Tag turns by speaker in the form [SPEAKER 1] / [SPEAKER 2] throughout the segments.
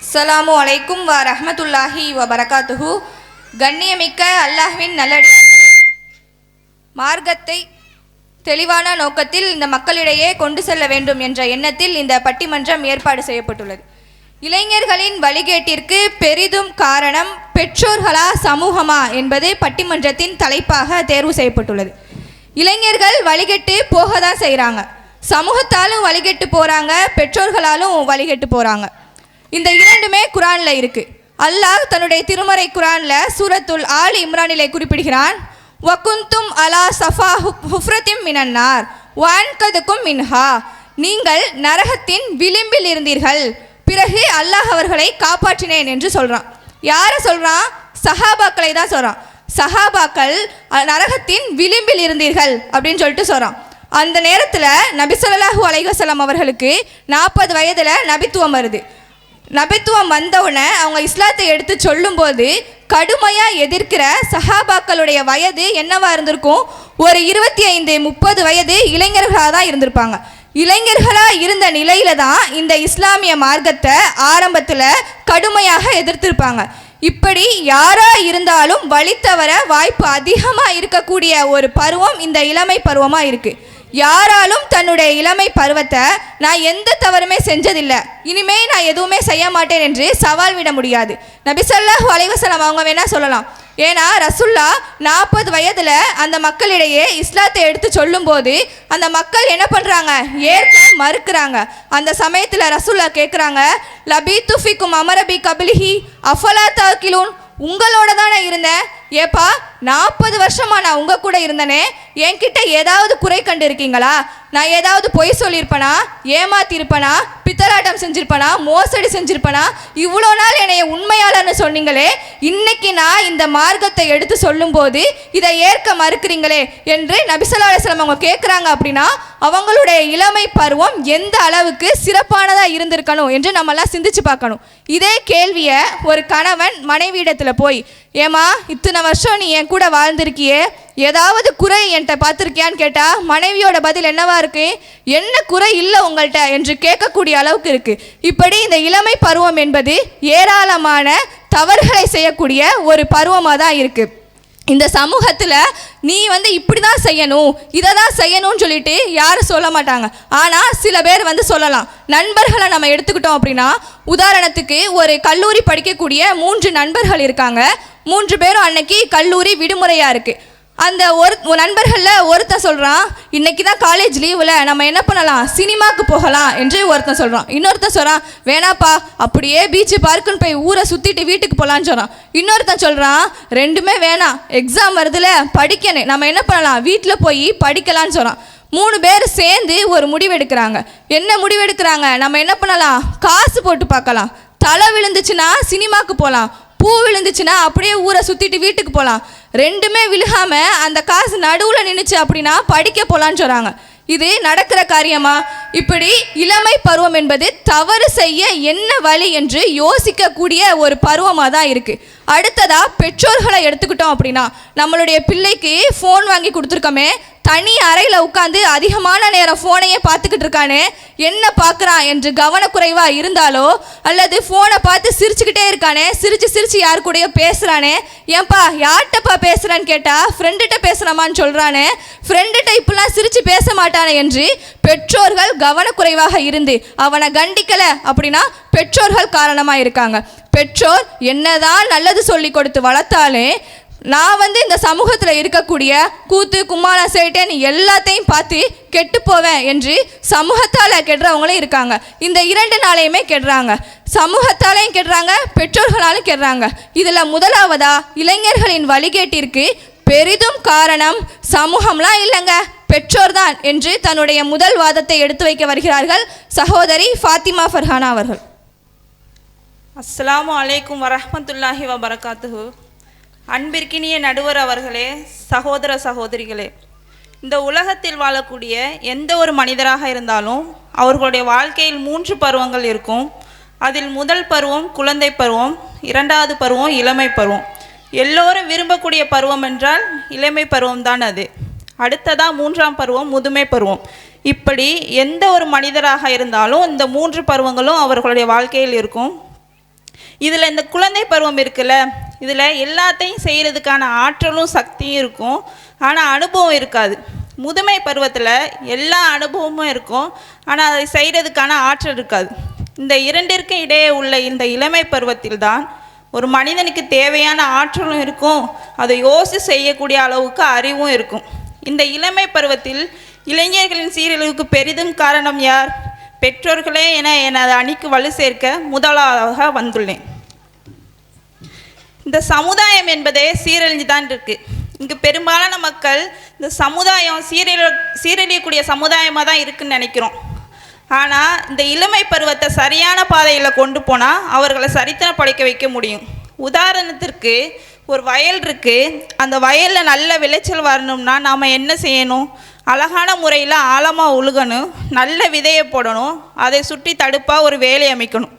[SPEAKER 1] அஸ்ஸலாமு அலைக்கும் வ ரஹ்மத்துல்லாஹி வ பரகாத்துஹு. கண்ணியமிக்க அல்லாஹ்வின் நல்லடியார்களே, மார்க்கத்தை தெளிவான நோக்கத்தில் இந்த மக்களிடையே கொண்டு செல்ல வேண்டும் என்ற எண்ணத்தில் இந்த பட்டிமன்றம் ஏற்பாடு செய்யப்பட்டுள்ளது. இளைஞர்களின் வழிகேட்டிற்கு பெரிதும் காரணம் பெற்றோர்களா சமூகமா என்பது பட்டிமன்றத்தின் தலைப்பாக தேர்வு செய்யப்பட்டுள்ளது. இளைஞர்கள் வழிகெட்டு போக தான் செய்கிறாங்க, சமூகத்தாலும் வழிகெட்டு போகிறாங்க, பெற்றோர்களாலும் வழிகெட்டு போகிறாங்க. இந்த இரண்டுமே குரானில் இருக்குது. அல்லாஹ் தன்னுடைய திருமறை குரானில் சூரத்துல் ஆல் இம்ரானிலே குறிப்பிடுகிறான், வகுந்தும் அலா சஃபா ஹுஃப்ரத்திம் மினன்னார் வான்கதுக்கும் மின்ஹா, நீங்கள் நரகத்தின் விளிம்பில் இருந்தீர்கள், பிறகு அல்லாஹ் அவர்களை காப்பாற்றினேன் என்று சொல்கிறான். யாரை சொல்கிறான்? சஹாபாக்களை தான் சொல்கிறான். சஹாபாக்கள் நரகத்தின் விளிம்பில் இருந்தீர்கள் அப்படின்னு சொல்லிட்டு சொல்கிறான். அந்த நேரத்தில் நபி ஸல்லல்லாஹு அலைஹி வஸல்லம் அவர்களுக்கு 40 வயதில் நபித்துவம் வருது. நபித்துவம் வந்தவுடனே அவங்க இஸ்லாத்தை எடுத்து சொல்லும்போது கடுமையாக எதிர்க்கிற சஹாபாக்களுடைய வயது என்னவா இருந்திருக்கும்? ஒரு 25-30 வயது இளைஞர்களாக தான் இருந்திருப்பாங்க. இளைஞர்களாக இருந்த நிலையில தான் இந்த இஸ்லாமிய மார்க்கத்தை ஆரம்பத்தில் கடுமையாக எதிர்த்திருப்பாங்க. இப்படி யாரா இருந்தாலும் வழி தவற வாய்ப்பு அதிகமாக இருக்கக்கூடிய ஒரு பருவம் இந்த இளமை பருவமாக இருக்குது. யாராலும் தன்னுடைய இளமை பருவத்தை நான் எந்த தவறுமே செஞ்சதில்லை, இனிமே நான் எதுவுமே செய்ய மாட்டேன் என்று சவால் விட முடியாது. நபி ஸல்லல்லாஹு அலைஹி வஸல்லம் அவங்க வேணா சொல்லலாம். ஏன்னா ரசூல்லா 40 வயதில் அந்த மக்களிடையே இஸ்லாத்தை எடுத்து சொல்லும்போது அந்த மக்கள் என்ன பண்ணுறாங்க? ஏற்க மறுக்கிறாங்க. அந்த சமயத்தில் ரசூல்லா கேட்குறாங்க, லபி துஃபிக்கும் அமரபி கபிலிஹி அஃபலா தாக்கிலூன், உங்களோட தானே இருந்தேன், ஏப்பா 40 வருஷமா நான் உங்கள் கூட இருந்தனே, என்கிட்ட ஏதாவது குறை கண்டு இருக்கீங்களா? நான் ஏதாவது பொய் சொல்லியிருப்பேனா, ஏமாத்திருப்பேனா, பித்தலாட்டம் செஞ்சிருப்பேனா, மோசடி செஞ்சிருப்பேனா? இவ்வளோ நாள் என்னைய உண்மையாளர்னு சொன்னீங்களே, இன்னைக்கு நான் இந்த மார்க்கத்தை எடுத்து சொல்லும்போது இதை ஏற்க மறுக்கிறீங்களே என்று நபி ஸல்லல்லாஹு அலைஹி வஸல்லம் அவங்க கேட்குறாங்க. அப்படின்னா அவங்களுடைய இளமை பருவம் எந்த அளவுக்கு சிறப்பானதாக இருந்திருக்கணும் என்று நம்மெல்லாம் சிந்திச்சு பார்க்கணும். இதே கேள்வியை ஒரு கணவன் மனைவியிடத்தில் போய், ஏமா இத்தனை வருஷம் நீ என் கூட வாழ்ந்திருக்கியே, ஏதாவது குறை என்கிட்ட பார்த்துருக்கியான்னு கேட்டால் மனைவியோட பதில் என்னவா இருக்கு? என்ன குறை இல்லை உங்கள்கிட்ட என்று கேட்கக்கூடிய அளவுக்கு இருக்குது. இப்படி இந்த இளமை பருவம் என்பது ஏராளமான தவறுகளை செய்யக்கூடிய ஒரு பருவமாக தான் இருக்குது. இந்த சமூகத்தில் நீ இப்படி தான் செய்யணும், இதை தான் செய்யணும்னு சொல்லிட்டு யாரும் சொல்ல மாட்டாங்க. ஆனால் சில பேர் சொல்லலாம். நண்பர்களை நம்ம எடுத்துக்கிட்டோம் அப்படின்னா, உதாரணத்துக்கு ஒரு கல்லூரி படிக்கக்கூடிய 3 நண்பர்கள் இருக்காங்க. 3 பேரும் அன்னைக்கு கல்லூரி விடுமுறையாக இருக்குது. அந்த ஒரு நண்பர்களில் ஒருத்தன் சொல்கிறான், இன்றைக்கி தான் காலேஜ் லீவில் நம்ம என்ன பண்ணலாம், சினிமாவுக்கு போகலாம் என்று ஒருத்தன் சொல்கிறான். இன்னொருத்தன் சொல்கிறான், வேணாப்பா அப்படியே பீச்சு பார்க்குன்னு போய் ஊரை சுற்றிட்டு வீட்டுக்கு போகலான்னு சொல்கிறான். இன்னொருத்தன் சொல்கிறான், ரெண்டுமே வேணாம், எக்ஸாம் வருதுல படிக்கணும், நம்ம என்ன பண்ணலாம், வீட்டில் போய் படிக்கலான்னு சொல்கிறான். 3 பேர் சேர்ந்து ஒரு முடிவெடுக்கிறாங்க. என்ன முடிவெடுக்கிறாங்க? நம்ம என்ன பண்ணலாம், காசு போட்டு பார்க்கலாம், தலை விழுந்துச்சுன்னா சினிமாவுக்கு போகலாம், பூ விழுந்துச்சுன்னா அப்படியே ஊரை சுற்றிட்டு வீட்டுக்கு போகலாம். ரெண்டுமே விழுகாமல் அந்த காசு நடுவில் நின்றுச்சு அப்படின்னா படிக்க போகலான்னு சொல்கிறாங்க. இது நடக்கிற காரியமா? இப்படி இளமை பருவம் என்பது தவறு செய்ய என்ன வழி என்று யோசிக்கக்கூடிய ஒரு பருவமாக தான் இருக்குது. அடுத்ததாக பெற்றோர்களை எடுத்துக்கிட்டோம் அப்படின்னா, நம்மளுடைய பிள்ளைக்கு ஃபோன் வாங்கி கொடுத்துருக்கோமே, தனி அறையில் உட்காந்து அதிகமான நேரம் ஃபோனையே பார்த்துக்கிட்டு இருக்கானே, என்ன பார்க்குறான் என்று கவனக்குறைவாக இருந்தாலோ, அல்லது ஃபோனை பார்த்து சிரிச்சுக்கிட்டே இருக்கானே, சிரித்து யார் கூடயோ பேசுகிறானே, ஏன்பா யார்கிட்டப்பா பேசுகிறான்னு கேட்டால் ஃப்ரெண்டுகிட்ட பேசுகிறாமான்னு சொல்கிறானே, ஃப்ரெண்டுகிட்ட இப்படிலாம் சிரித்து பேச மாட்டானே என்று பெற்றோர்கள் கவனக்குறைவாக இருந்து அவனை கண்டிக்கலை அப்படின்னா பெற்றோர்கள் காரணமாக இருக்காங்க. பெற்றோர் என்னதான் நல்லது சொல்லி கொடுத்து வளர்த்தாலே, நான் இந்த சமூகத்தில் இருக்கக்கூடிய கூத்து கும்மாள சேட்டன் எல்லாத்தையும் பார்த்து கெட்டு போவேன் என்று சமூகத்தால் கெடுறவங்களும் இருக்காங்க. இந்த 2 நாளையுமே கெடுறாங்க, சமூகத்தாலையும் கெடுறாங்க, பெற்றோர்களாலும் கெடுறாங்க. இதில் முதலாவதா இளைஞர்களின் வழிகேட்டிற்கு பெரிதும் காரணம் சமூகம்லாம் இல்லைங்க, பெற்றோர் தான் என்று தன்னுடைய முதல் வாதத்தை எடுத்து வைக்க வருகிறார்கள் சகோதரி ஃபாத்திமா ஃபர்ஹானா அவர்கள்.
[SPEAKER 2] அஸ்ஸலாமு அலைக்கும் வரஹ்மத்துல்லாஹி வபரகாத்துஹு. அன்பிற்கினிய நடுவர் அவர்களே, சகோதர சகோதரிகளே, இந்த உலகத்தில் வாழக்கூடிய எந்த ஒரு மனிதராக இருந்தாலும் அவர்களுடைய வாழ்க்கையில் 3 பருவங்கள் இருக்கும். அதில் முதல் பருவம் குழந்தை பருவம், 2வது பருவம் இளமை பருவம். எல்லோரும் விரும்பக்கூடிய பருவம் என்றால் இளமை பருவம் தான் அது. அடுத்ததாக 3ஆம் பருவம் முதுமை பருவம். இப்படி எந்த ஒரு மனிதராக இருந்தாலும் இந்த 3 பருவங்களும் அவர்களுடைய வாழ்க்கையில் இருக்கும். இதில் இந்த குழந்தை பருவம் இருக்குல்ல, இதில் எல்லாத்தையும் செய்கிறதுக்கான ஆற்றலும் சக்தியும் இருக்கும், ஆனால் அனுபவம் இருக்காது. முதுமை பருவத்தில் எல்லா அனுபவமும் இருக்கும், ஆனால் அதை செய்கிறதுக்கான ஆற்றல் இருக்காது. இந்த இரண்டிற்கும் இடையே உள்ள இந்த இளமை பருவத்தில் தான் ஒரு மனிதனுக்கு தேவையான ஆற்றலும் இருக்கும், அதை யோசித்து செய்யக்கூடிய அளவுக்கு அறிவும் இருக்கும். இந்த இளமை பருவத்தில் இளைஞர்களின் சீரழிவுக்கு பெரிதும் காரணம் யார்? பெற்றோர்களே என எனது அணிக்கு வலு சேர்க்க முதலாவதாக வந்துள்ளேன். இந்த சமுதாயம் என்பதே சீரழிஞ்சு தான் இருக்குது. இங்கு பெரும்பாலான மக்கள் இந்த சமுதாயம் சீரழியக்கூடிய சமுதாயமாக தான் இருக்குன்னு நினைக்கிறோம். ஆனால் இந்த இளமை பருவத்தை சரியான பாதையில் கொண்டு போனால் அவர்களை சரித்திரம் படைக்க வைக்க முடியும். உதாரணத்திற்கு ஒரு வயல் இருக்குது, அந்த வயலில் நல்ல விளைச்சல் வரணும்னா நாம் என்ன செய்யணும்? அழகான முறையில் ஆழமாக உழுகணும், நல்ல விதையை போடணும், அதை சுற்றி தடுப்பாக ஒரு வேலை அமைக்கணும்,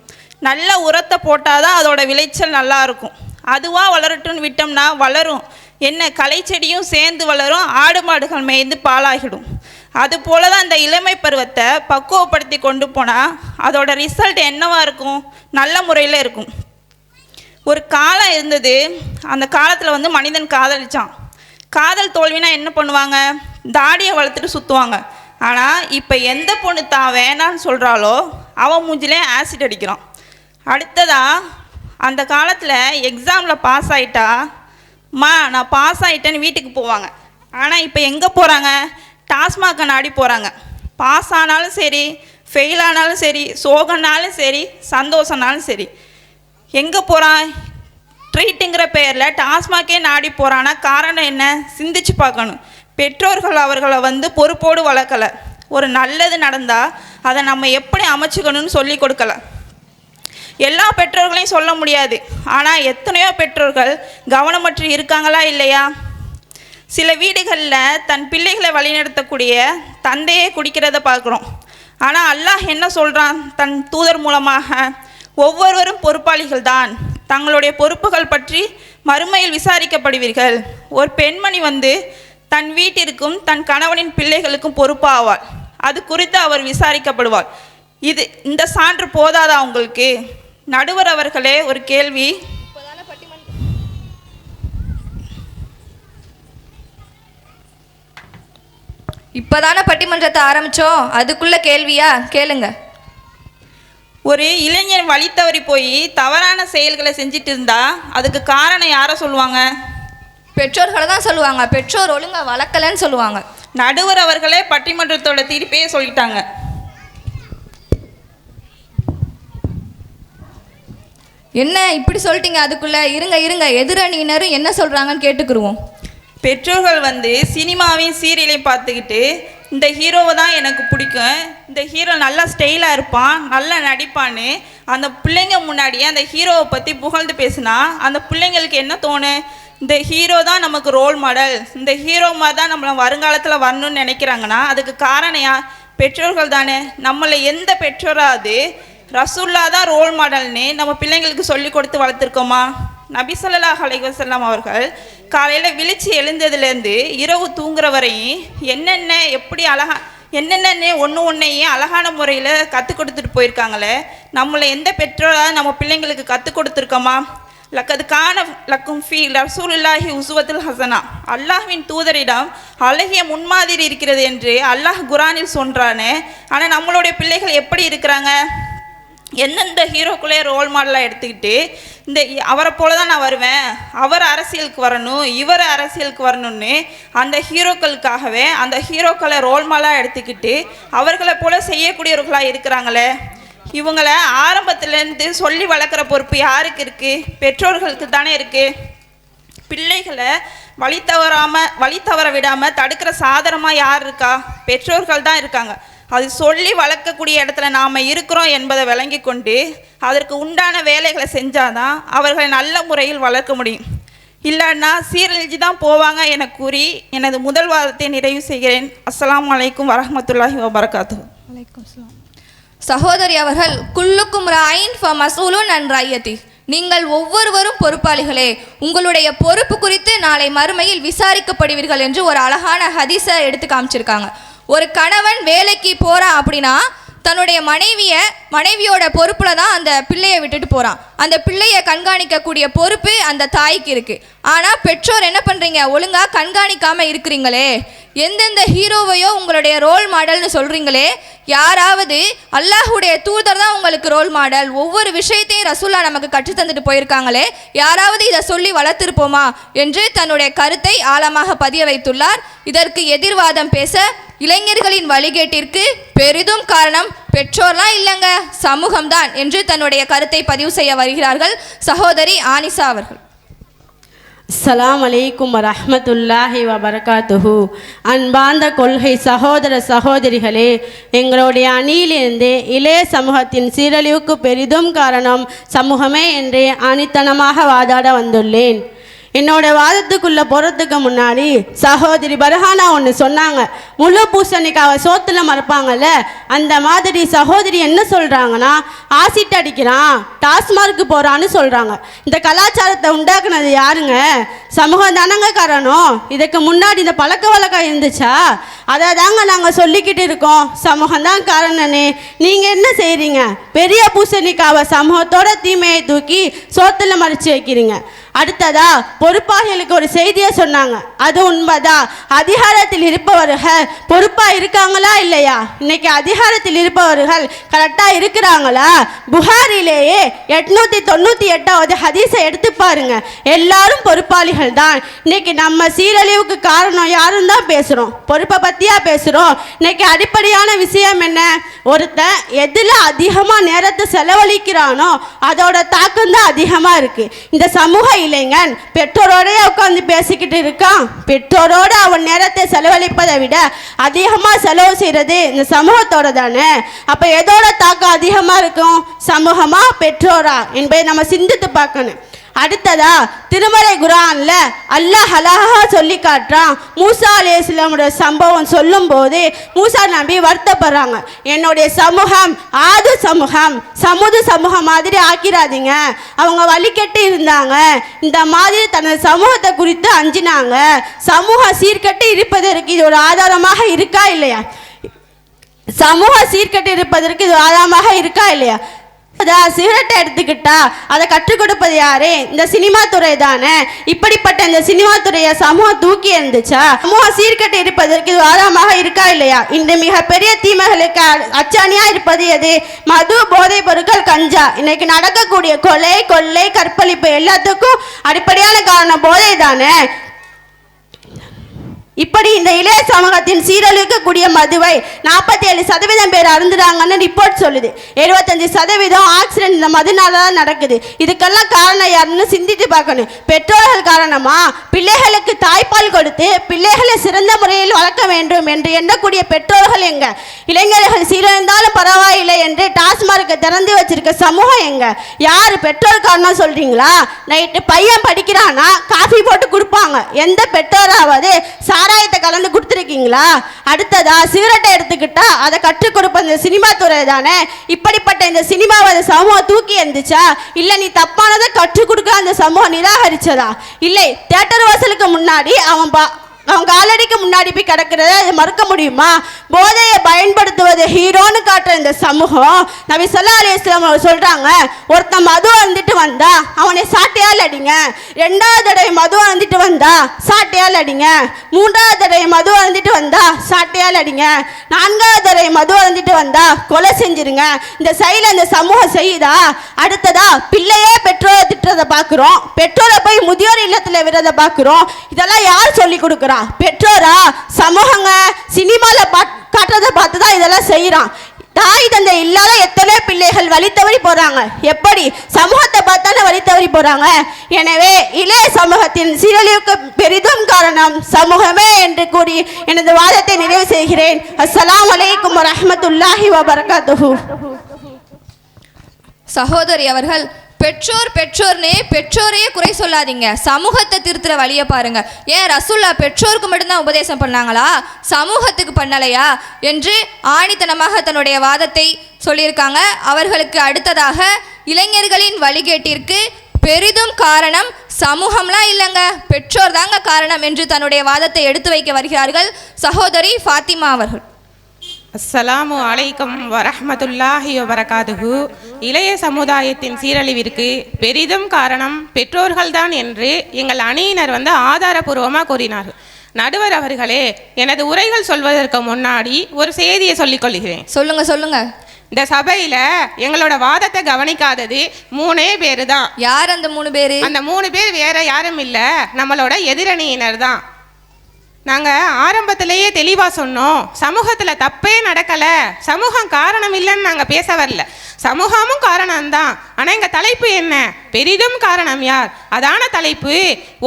[SPEAKER 2] நல்ல உரத்தை போட்டால் தான் அதோட விளைச்சல் நல்லா இருக்கும். அதுவாக வளரட்டும்னு விட்டோம்னா வளரும், என்ன களை செடியும் சேர்ந்து வளரும், ஆடு மாடுகள் மேய்ந்து பாலாகிடும். அதுபோல தான் இந்த இளமை பருவத்தை பக்குவப்படுத்தி கொண்டு போனால் அதோட ரிசல்ட் என்னவாக இருக்கும்? நல்ல முறையில் இருக்கும். ஒரு காலம் இருந்தது, அந்த காலத்தில் மனிதன் காதலிச்சான். காதல் தோல்வினா என்ன பண்ணுவாங்க? தாடியை வளர்த்துட்டு சுற்றுவாங்க. ஆனால் இப்போ எந்த பொண்ணு தான் வேணான்னு சொல்கிறாளோ அவன் மூஞ்சிலே ஆசிட் அடிக்கிறான். அடுத்ததாக அந்த காலத்தில் எக்ஸாமில் பாஸ் ஆகிட்டா நான் பாஸ் ஆகிட்டேன்னு வீட்டுக்கு போவாங்க. ஆனால் இப்போ எங்கே போகிறாங்க? டாஸ்மாகை நாடி போகிறாங்க. பாஸ் ஆனாலும் சரி, ஃபெயில் ஆனாலும் சரி, சோகனாலும் சரி, சந்தோஷனாலும் சரி, எங்கே போகிறான்? ட்ரீட்டுங்கிற பெயரில் டாஸ்மாகே நாடி போகிறான்னா காரணம் என்ன? சிந்திச்சு பார்க்கணும். பெற்றோர்கள் அவர்களை பொறுப்போடு வளர்க்கலை. ஒரு நல்லது நடந்தால் அதை நம்ம எப்படி அமைச்சுக்கணும்னு சொல்லி கொடுக்கல. எல்லா பெற்றோர்களையும் சொல்ல முடியாது, ஆனால் எத்தனையோ பெற்றோர்கள் கவனமற்று இருக்காங்களா இல்லையா? சில வீடுகளில் தன் பிள்ளைகளை வழிநடத்தக்கூடிய தந்தையே குடிக்கிறத பார்க்குறோம். ஆனால் அல்லாஹ் என்ன சொல்கிறான் தன் தூதர் மூலமாக? ஒவ்வொருவரும் பொறுப்பாளிகள் தான், தங்களுடைய பொறுப்புகள் பற்றி மறுமையில் விசாரிக்கப்படுவீர்கள். ஒரு பெண்மணி தன் வீட்டிற்கும் தன் கணவனின் பிள்ளைகளுக்கும் பொறுப்பாவாள். அது குறித்து அவர் விசாரிக்கப்படுவாள். இந்த சான்று போதாதா உங்களுக்கு? நடுவர் அவர்களே, ஒரு கேள்வி.
[SPEAKER 1] இப்போதானே பட்டிமன்றத்தை ஆரம்பித்தோம், அதுக்குள்ள கேள்வியா? கேளுங்க.
[SPEAKER 2] ஒரு இளைஞர் வழி தவறி போய் தவறான செயல்களை செஞ்சுட்டு இருந்தா அதுக்கு காரணம் யாரை சொல்லுவாங்க?
[SPEAKER 1] பெற்றோர்களை தான் சொல்லுவாங்க. பெற்றோர் ஒழுங்கா வளர்க்கலன்னு சொல்லுவாங்க.
[SPEAKER 2] நடுவர் அவர்களே பட்டிமன்றத்தோட தீர்ப்பையே சொல்லிட்டாங்க.
[SPEAKER 1] என்ன இப்படி சொல்லிட்டீங்க? அதுக்குள்ள இருங்க, எதிரணியினரும் என்ன சொல்கிறாங்கன்னு கேட்டுக்குருவோம்.
[SPEAKER 2] பெற்றோர்கள் சினிமாவையும் சீரியலையும் பார்த்துக்கிட்டு இந்த ஹீரோவை தான் எனக்கு பிடிக்கும், இந்த ஹீரோ நல்லா ஸ்டைலாக இருப்பான், நல்லா நடிப்பான்னு அந்த பிள்ளைங்க முன்னாடியே அந்த ஹீரோவை பற்றி புகழ்ந்து பேசினா அந்த பிள்ளைங்களுக்கு என்ன தோணும்? இந்த ஹீரோ தான் நமக்கு ரோல் மாடல், இந்த ஹீரோ மாதிரி தான் நம்மளை வருங்காலத்தில் வரணும்னு நினைக்கிறாங்கன்னா அதுக்கு காரணம் பெற்றோர்கள் தானே. நம்மளை எந்த பெற்றோராவது ரசூல்லா தான் ரோல் மாடல்னு நம்ம பிள்ளைங்களுக்கு சொல்லி கொடுத்து வளர்த்துருக்கோமா? நபி ஸல்லல்லாஹு அலைஹி வஸல்லம் அவர்கள் காலையில் விழிச்சு எழுந்ததுலேருந்து இரவு தூங்குற வரையும் என்னென்ன ஒன்றையும் அழகான முறையில் கற்றுக் கொடுத்துட்டு போயிருக்காங்களே. நம்மளை எந்த பெற்றோராக நம்ம பிள்ளைங்களுக்கு கற்றுக் கொடுத்துருக்கோமா? லக்கது கான லக்கும் ஃபீ ரசூலுல்லாஹி உஸ்வத்துல் ஹசனா, அல்லாஹ்வின் தூதரிடம் அழகிய முன்மாதிரி இருக்கிறது என்று அல்லாஹ் குரானில் சொல்கிறானே. ஆனால் நம்மளுடைய பிள்ளைகள் எப்படி இருக்கிறாங்க? எந்தெந்த ஹீரோக்குள்ளே ரோல் மாடலாக எடுத்துக்கிட்டு அவரை போல தான் நான் வருவேன், அவர் அரசியலுக்கு வரணும், இவர் அரசியலுக்கு வரணும்னு அந்த ஹீரோக்களுக்காகவே அந்த ஹீரோக்களை ரோல் மாடலாக எடுத்துக்கிட்டு அவர்களை போல செய்யக்கூடியவர்களாக இருக்கிறாங்களே. இவங்களை ஆரம்பத்துலேருந்து சொல்லி வளர்க்குற பொறுப்பு யாருக்கு இருக்குது? பெற்றோர்களுக்கு தானே இருக்குது. பிள்ளைகளை வழி தவற விடாமல் தடுக்கிற சாதனமாக யார் இருக்கா? பெற்றோர்கள் தான் இருக்காங்க. அது சொல்லி வளர்க்கக்கூடிய இடத்துல நாம் இருக்கிறோம் என்பதை விளங்கி கொண்டு அதற்கு உண்டான வேலைகளை செஞ்சாதான் அவர்களை நல்ல முறையில் வளர்க்க முடியும். இல்லைன்னா சீரழிஞ்சு தான் போவாங்க என கூறி எனது முதல் வாதத்தை நிறைவு செய்கிறேன். அஸ்ஸலாமு அலைக்கும் வரஹ்மத்துல்லாஹி வபரகாத்துஹு.
[SPEAKER 1] சகோதரி அவர்கள், குல்லுக்கும் ராயின் ஃப மஸ்ஊலுன் அன் ரய்யத்தி, நீங்கள் ஒவ்வொருவரும் பொறுப்பாளிகளே, உங்களுடைய பொறுப்பு குறித்து நாளை மறுமையில் விசாரிக்கப்படுவீர்கள் என்று ஒரு அழகான ஹதீஸை எடுத்து காமிச்சிருக்காங்க. ஒரு கணவன் வேலைக்கு போகிறான் அப்படின்னா தன்னுடைய மனைவியோட பொறுப்புல தான் அந்த பிள்ளையை விட்டுட்டு போறான். அந்த பிள்ளையை கண்காணிக்கக்கூடிய பொறுப்பு அந்த தாய்க்கு இருக்கு. ஆனா பெற்றோர் என்ன பண்றீங்க, ஒழுங்கா கண்காணிக்காம இருக்கிறீங்களே. எந்தெந்த ஹீரோவையோ உங்களுடைய ரோல் மாடல்னு சொல்றீங்களே, யாராவது அல்லாஹுடைய தூதர் தான் உங்களுக்கு ரோல் மாடல், ஒவ்வொரு விஷயத்தையும் ரசூல்லா நமக்கு கற்றுத்தந்துட்டு போயிருக்காங்களே, யாராவது இதை சொல்லி வளர்த்திருப்போமா என்று தன்னுடைய கருத்தை ஆழமாக பதிய வைத்துள்ளார். இதற்கு எதிர்வாதம் பேச இளைஞர்களின் வழிகேட்டிற்கு பெரிதும் காரணம் பெற்றோர்லாம் இல்லைங்க, சமூகம்தான் என்று தன்னுடைய கருத்தை பதிவு செய்ய வருகிறார்கள் சகோதரி ஆனிசா அவர்கள்.
[SPEAKER 3] அஸ்ஸலாமு அலைக்கும் வரஹ்மத்துல்லாஹி வபரகாத்துஹு. அன்பார்ந்த கொள்கை சகோதர சகோதரிகளே, எங்களுடைய அணியிலிருந்து இளைய சமூகத்தின் சீரழிவுக்கு பெரிதும் காரணம் சமூகமே என்று ஆணித்தனமாக வாதாட வந்துள்ளேன். என்னோட வாதத்துக்குள்ளே போகிறதுக்கு முன்னாடி சகோதரி பர்ஹானா ஒன்று சொன்னாங்க, முழு பூசணிக்காவை சோத்துல மறப்பாங்கல்ல, அந்த மாதிரி சகோதரி என்ன சொல்கிறாங்கன்னா, ஆசிட் அடிக்கிறான், டாஸ்மார்க்கு போகிறான்னு சொல்கிறாங்க. இந்த கலாச்சாரத்தை உண்டாக்குனது யாருங்க? சமூகம் தானங்க காரணம். இதுக்கு முன்னாடி இந்த பழக்க வழக்கம் இருந்துச்சா? அதை தாங்க நாங்கள் சொல்லிக்கிட்டு இருக்கோம், சமூகம் தான் காரணம்னு. நீங்கள் என்ன செய்கிறீங்க? பெரிய பூசணிக்காவை சமூகத்தோட தீமையை தூக்கி சோத்துல மறைச்சி வைக்கிறீங்க. அடுத்ததா பொறுப்பாளிகளுக்கு ஒரு செய்தியை சொன்னாங்க, அது உண்மைதான். அதிகாரத்தில் இருப்பவர்கள் பொறுப்பாக இருக்காங்களா இல்லையா? இன்னைக்கு அதிகாரத்தில் இருப்பவர்கள் கரெக்டாக இருக்கிறாங்களா? புகாரிலேயே 898வது ஹதீஸை எடுத்து பாருங்க, எல்லாரும் பொறுப்பாளிகள் தான். இன்னைக்கு நம்ம சீரழிவுக்கு காரணம் யாரும் தான் பேசுகிறோம், பொறுப்பை பற்றியா பேசுகிறோம். இன்னைக்கு அடிப்படையான விஷயம் என்ன? ஒருத்தன் எதில் அதிகமாக நேரத்தை செலவழிக்கிறானோ அதோட தாக்கம் தான் அதிகமாக இருக்குது. இந்த சமூக இளைஞன் பெற்றோரோடய உட்காந்து பேசிக்கிட்டு இருக்கான். பெற்றோரோடு அவன் நேரத்தை செலவழிப்பதை விட அதிகமாக செலவு செய்கிறது இந்த சமூகத்தோட தானே. அப்போ எதோட தாக்கம் அதிகமாக இருக்கும், சமூகமா பெற்றோரா என்பதை நம்ம சிந்தித்து பார்க்கணும். அடுத்ததா திருமலை குரான்ல அல்லாஹ் அழகா சொல்லி காட்டுறான். மூசா அலைஹிஸ்ஸலாமுடைய சம்பவம் சொல்லும் போது மூசா நபி வருத்தப்படுறாங்க, என்னுடைய சமூகம் ஆது சமூகம் சமுது சமூகம் மாதிரி ஆக்கிராதீங்க, அவங்க வழிகட்டு இருந்தாங்க, இந்த மாதிரி தனது சமூகத்தை குறித்து அஞ்சினாங்க. சமூக சீர்கட்டு இருப்பதற்கு இது ஒரு ஆதாரமாக இருக்கா இல்லையா? சமூக சீர்கட்டு இருப்பதற்கு இது ஆதாரமாக இருக்கா இல்லையா? சிகரெட்டை எடுத்துக்கிட்டா அதை கற்றுக் கொடுப்பது யாரு? இந்த சினிமா துறை தானே. இப்படிப்பட்ட இந்த சினிமா துறையை சமூகம் தூக்கி இருந்துச்சா? சமூக சீர்கட்டு இருப்பதற்கு இது ஆதாரமாக இருக்கா இல்லையா? இந்த மிகப்பெரிய தீமைகளுக்கு அச்சாணியா இருப்பது எது? மது, போதைப் பொருட்கள், கஞ்சா. இன்னைக்கு நடக்கக்கூடிய கொலை, கொள்ளை, கற்பழிப்பு எல்லாத்துக்கும் அடிப்படையான காரணம் போதை தானே. இப்படி இந்த இளைய சமூகத்தின் சீரழிக்கக்கூடிய மதுவை 47% பேர் அருந்துறாங்கன்னு ரிப்போர்ட் சொல்லுது. 75% ஆக்சிடென்ட் இந்த மதுனால தான் நடக்குது. இதுக்கெல்லாம் காரணம் யாருன்னு சிந்தித்து பார்க்கணும். பெற்றோர்கள் காரணமா? பிள்ளைகளுக்கு தாய்ப்பால் கொடுத்து பிள்ளைகளை சிறந்த முறையில் வளர்க்க வேண்டும் என்று எண்ணக்கூடிய பெற்றோர்கள் எங்க? இளைஞர்கள் சீரழிந்தாலும் பரவாயில்லை என்று டாஸ்மார்க்கை திறந்து வச்சிருக்க சமூகம் எங்க? யார் பெற்றோர் காரணம் சொல்றீங்களா? நைட்டு பையன் படிக்கிறானா காஃபி போட்டு கொடுப்பாங்க, எந்த பெற்றோராவது சாராயத்தை கலந்து கொடுத்துருக்கீங்களா? அடுத்ததா சிகரெட்டை எடுத்துக்கிட்டா அதை கற்றுக் கொடுப்ப இந்த சினிமா துறை தானே. இப்படிப்பட்ட இந்த சினிமாவை அந்த சமூகம் தூக்கி இருந்துச்சா? இல்லை நீ தப்பானதை கற்றுக் கொடுக்க அந்த சமூகம் நிராகரிச்சதா? இல்லை, தியேட்டர் வாசலுக்கு முன்னாடி அவங்க காலடிக்கு முன்னாடி போய் கிடக்கிறத மறுக்க முடியுமா? போதையை பயன்படுத்துவது ஹீரோன்னு காட்டுற இந்த சமூகம் நபி ஸல்லல்லாஹு அலைஹி வஸல்லம் சொல்றாங்க, ஒருத்தன் மது வந்துட்டு வந்தா அவனை சாட்டையால் அடிங்க, 2வது தடவை மது வந்துட்டு வந்தா சாட்டையால் அடிங்க, 3வது தடவை மது வந்துட்டு வந்தா சாட்டையால் அடிங்க, 4வது தடவை மது வந்துட்டு வந்தா கொலை செஞ்சிருங்க. இந்த செயலை இந்த சமூகம் செய்யுதா? அடுத்ததா பிள்ளையே பெற்றோரை திட்டுறதை பார்க்குறோம், பெற்றோரை போய் முதியோர் இல்லத்தில் விடுறதை பார்க்குறோம். இதெல்லாம் யார் சொல்லி கொடுக்குறா? பெற்றோரா? சமூகங்க. சினிமால காட்டுறதை பார்த்து தான் இதெல்லாம் செய்யறான். தாய் தந்தை இல்லாத எத்தனை பிள்ளைகள் வழி தவறி போறாங்க. எப்படி? சமூகத்தை பார்த்தாலே வழி தவறி போறாங்க. எனவே இளைய சமூகத்தின் சீரழிவுக்கு பெரிதும் காரணம் சமூகமே என்று கூறி எனது வாதத்தை நிறைவு செய்கிறேன். அஸ்ஸலாமு அலைக்கும் வரஹ்மத்துல்லாஹி வபரகாத்துஹு.
[SPEAKER 1] சகோதரி அவர்கள், பெற்றோர்னே பெற்றோரையே குறை சொல்லாதீங்க, சமூகத்தை திருத்துற வழியை பாருங்க. ஏன் ரசூல்லா பெற்றோருக்கு மட்டும்தான் உபதேசம் பண்ணாங்களா, சமூகத்துக்கு பண்ணலையா என்று ஆணித்தனமாக தன்னுடைய வாதத்தை சொல்லியிருக்காங்க. அவர்களுக்கு அடுத்ததாக இளைஞர்களின் வழிகேட்டிற்கு பெரிதும் காரணம் சமூகம்லாம் இல்லைங்க, பெற்றோர் தாங்க காரணம் என்று தன்னுடைய வாதத்தை எடுத்து வைக்க வருகிறார்கள் சகோதரி ஃபாத்திமா அவர்கள்.
[SPEAKER 4] அஸ்ஸலாமு அலைக்கும் வரஹ்மத்துல்லாஹி வபரகாதுஹு. இளைய சமுதாயத்தின் சீரழிவிற்கு பெரிதும் காரணம் பெற்றோர்கள்தான் என்று எங்கள் அணியினர் ஆதாரபூர்வமாக கூறினார்கள். நடுவர் அவர்களே, எனது உரைகள் சொல்வதற்கு முன்னாடி ஒரு செய்தியை சொல்லிக் கொள்கிறேன்.
[SPEAKER 1] சொல்லுங்க சொல்லுங்க.
[SPEAKER 4] இந்த சபையில எங்களோட வாதத்தை கவனிக்காதது 3 பேரு தான்.
[SPEAKER 1] யார் அந்த 3 பேரு?
[SPEAKER 4] அந்த 3 பேர் வேற யாரும் இல்ல, நம்மளோட எதிரணியினர் தான். நாங்க ஆரம்பத்திலேயே தெளிவா சொன்னோம், சமூகத்துல தப்பே நடக்கல, சமூகம் காரணம் இல்லைன்னு நாங்க பேச வரல. சமூகமும் காரணம்தான். ஆனா எங்க தலைப்பு என்ன? பெரிதும் காரணம் யார்? அதான தலைப்பு.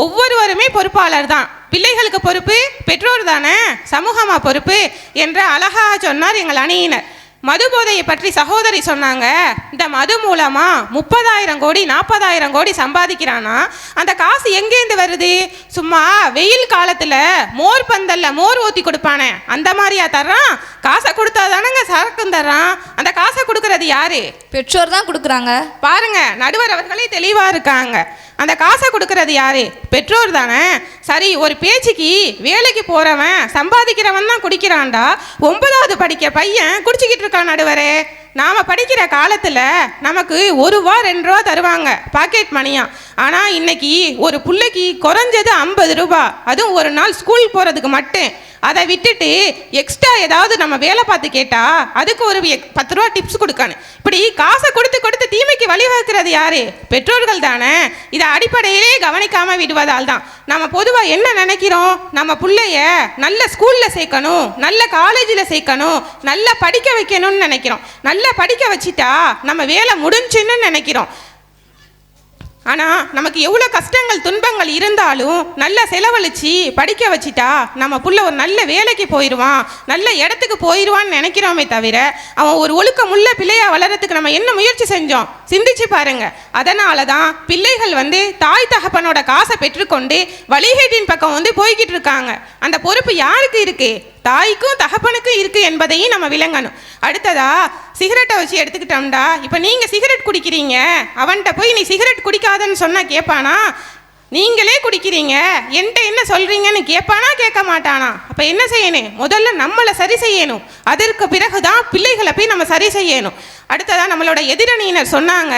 [SPEAKER 4] ஒவ்வொருவருமே பொறுப்பாளர் தான். பிள்ளைகளுக்கு பொறுப்பு பெற்றோர் தானே, சமூகமா பொறுப்பு என்று அழகாக சொன்னார் எங்கள் அணியினர். மது போதையை பற்றி சகோதரி சொன்னாங்க. இந்த மது மூலமா 30,000 கோடி 40,000 கோடி சம்பாதிக்கிறானா, அந்த காசு எங்கேருந்து வருது? சும்மா வெயில் காலத்துல மோர் பந்தல்ல மோர் ஊத்தி கொடுப்பானே அந்த மாதிரியா தர்றான்? காசை கொடுத்தா தானங்க சரக்கும் தர்றான். அந்த காசை கொடுக்கறது யாரு?
[SPEAKER 1] பெற்றோர் தான் கொடுக்குறாங்க.
[SPEAKER 4] பாருங்க, நடுவர் அவர்களே தெளிவா இருக்காங்க. அந்த காசை கொடுக்கறது யாரு? பெற்றோர் தானே. சரி, ஒரு பேச்சுக்கு வேலைக்கு போறவன் சம்பாதிக்கிறவன் தான் குடிக்கிறான்டா, 9வது படிக்க பையன் குடிச்சிக்கிட்டு இருக்கான் நடுவரே. நாம படிக்கிற காலத்துல நமக்கு 1 ரூபா 2 ரூபா தருவாங்க பாக்கெட் மணியா. ஆனா இன்னைக்கு ஒரு புள்ளைக்கு குறைஞ்சது 50 ரூபா, அதுவும் ஒரு நாள் ஸ்கூல் போறதுக்கு மட்டும். அதை விட்டுட்டு எக்ஸ்ட்ரா ஏதாவது நம்ம வேலை பார்த்து கேட்டா அதுக்கு ஒரு 10 ரூபா டிப்ஸ் கொடுக்கணும். இப்படி காசை கொடுத்து கொடுத்து தீமைக்கு வழிவகுக்கிறது யாரு? பெற்றோர்கள் தானே. இதை அடிப்படையிலே கவனிக்காம விடுவதால் தான் நம்ம பொதுவா என்ன நினைக்கிறோம், நம்ம பிள்ளைய நல்ல ஸ்கூல்ல சேர்க்கணும், நல்ல காலேஜில் சேர்க்கணும், நல்லா படிக்க வைக்கணும்னு நினைக்கிறோம். நல்லா படிக்க வச்சிட்டா நம்ம வேலை முடிஞ்சுன்னு நினைக்கிறோம். ஆனால் நமக்கு எவ்வளோ கஷ்டங்கள் துன்பங்கள் இருந்தாலும் நல்லா செலவழித்து படிக்க வச்சிட்டா நம்ம புள்ள ஒரு நல்ல வேலைக்கு போயிடுவான், நல்ல இடத்துக்கு போயிடுவான்னு நினைக்கிறோமே தவிர அவன் ஒரு ஒழுக்கமுள்ள பிள்ளையாக வளர்கிறதுக்கு நம்ம என்ன முயற்சி செஞ்சோம்? சிந்திச்சு பாருங்க. அதனால தான் பிள்ளைகள் தாய் தகப்பனோட காசை பெற்றுக்கொண்டு வழிகேட்டின் பக்கம் போய்கிட்டு இருக்காங்க. அந்த பொறுப்பு யாருக்கு இருக்கு? தாய்க்கும் தகப்பனுக்கும் இருக்கு என்பதையும் நம்ம விளங்கணும். அடுத்ததா சிகரெட்டை வச்சு எடுத்துக்கிட்டோம்டா, இப்போ நீங்க சிகரெட் குடிக்கிறீங்க, அவன்கிட்ட போய் நீ சிகரெட் குடிக்காதன்னு சொன்னா கேட்பானா? நீங்களே குடிக்கிறீங்க, என்கிட்ட என்ன சொல்றீங்கன்னு கேட்பானா? கேட்க மாட்டானா? அப்ப என்ன செய்யணும்? முதல்ல நம்மளை சரி செய்யணும், அதற்கு பிறகுதான் பிள்ளைகளை போய் நம்ம சரி செய்யணும். அடுத்ததா நம்மளோட எதிரணியினர் சொன்னாங்க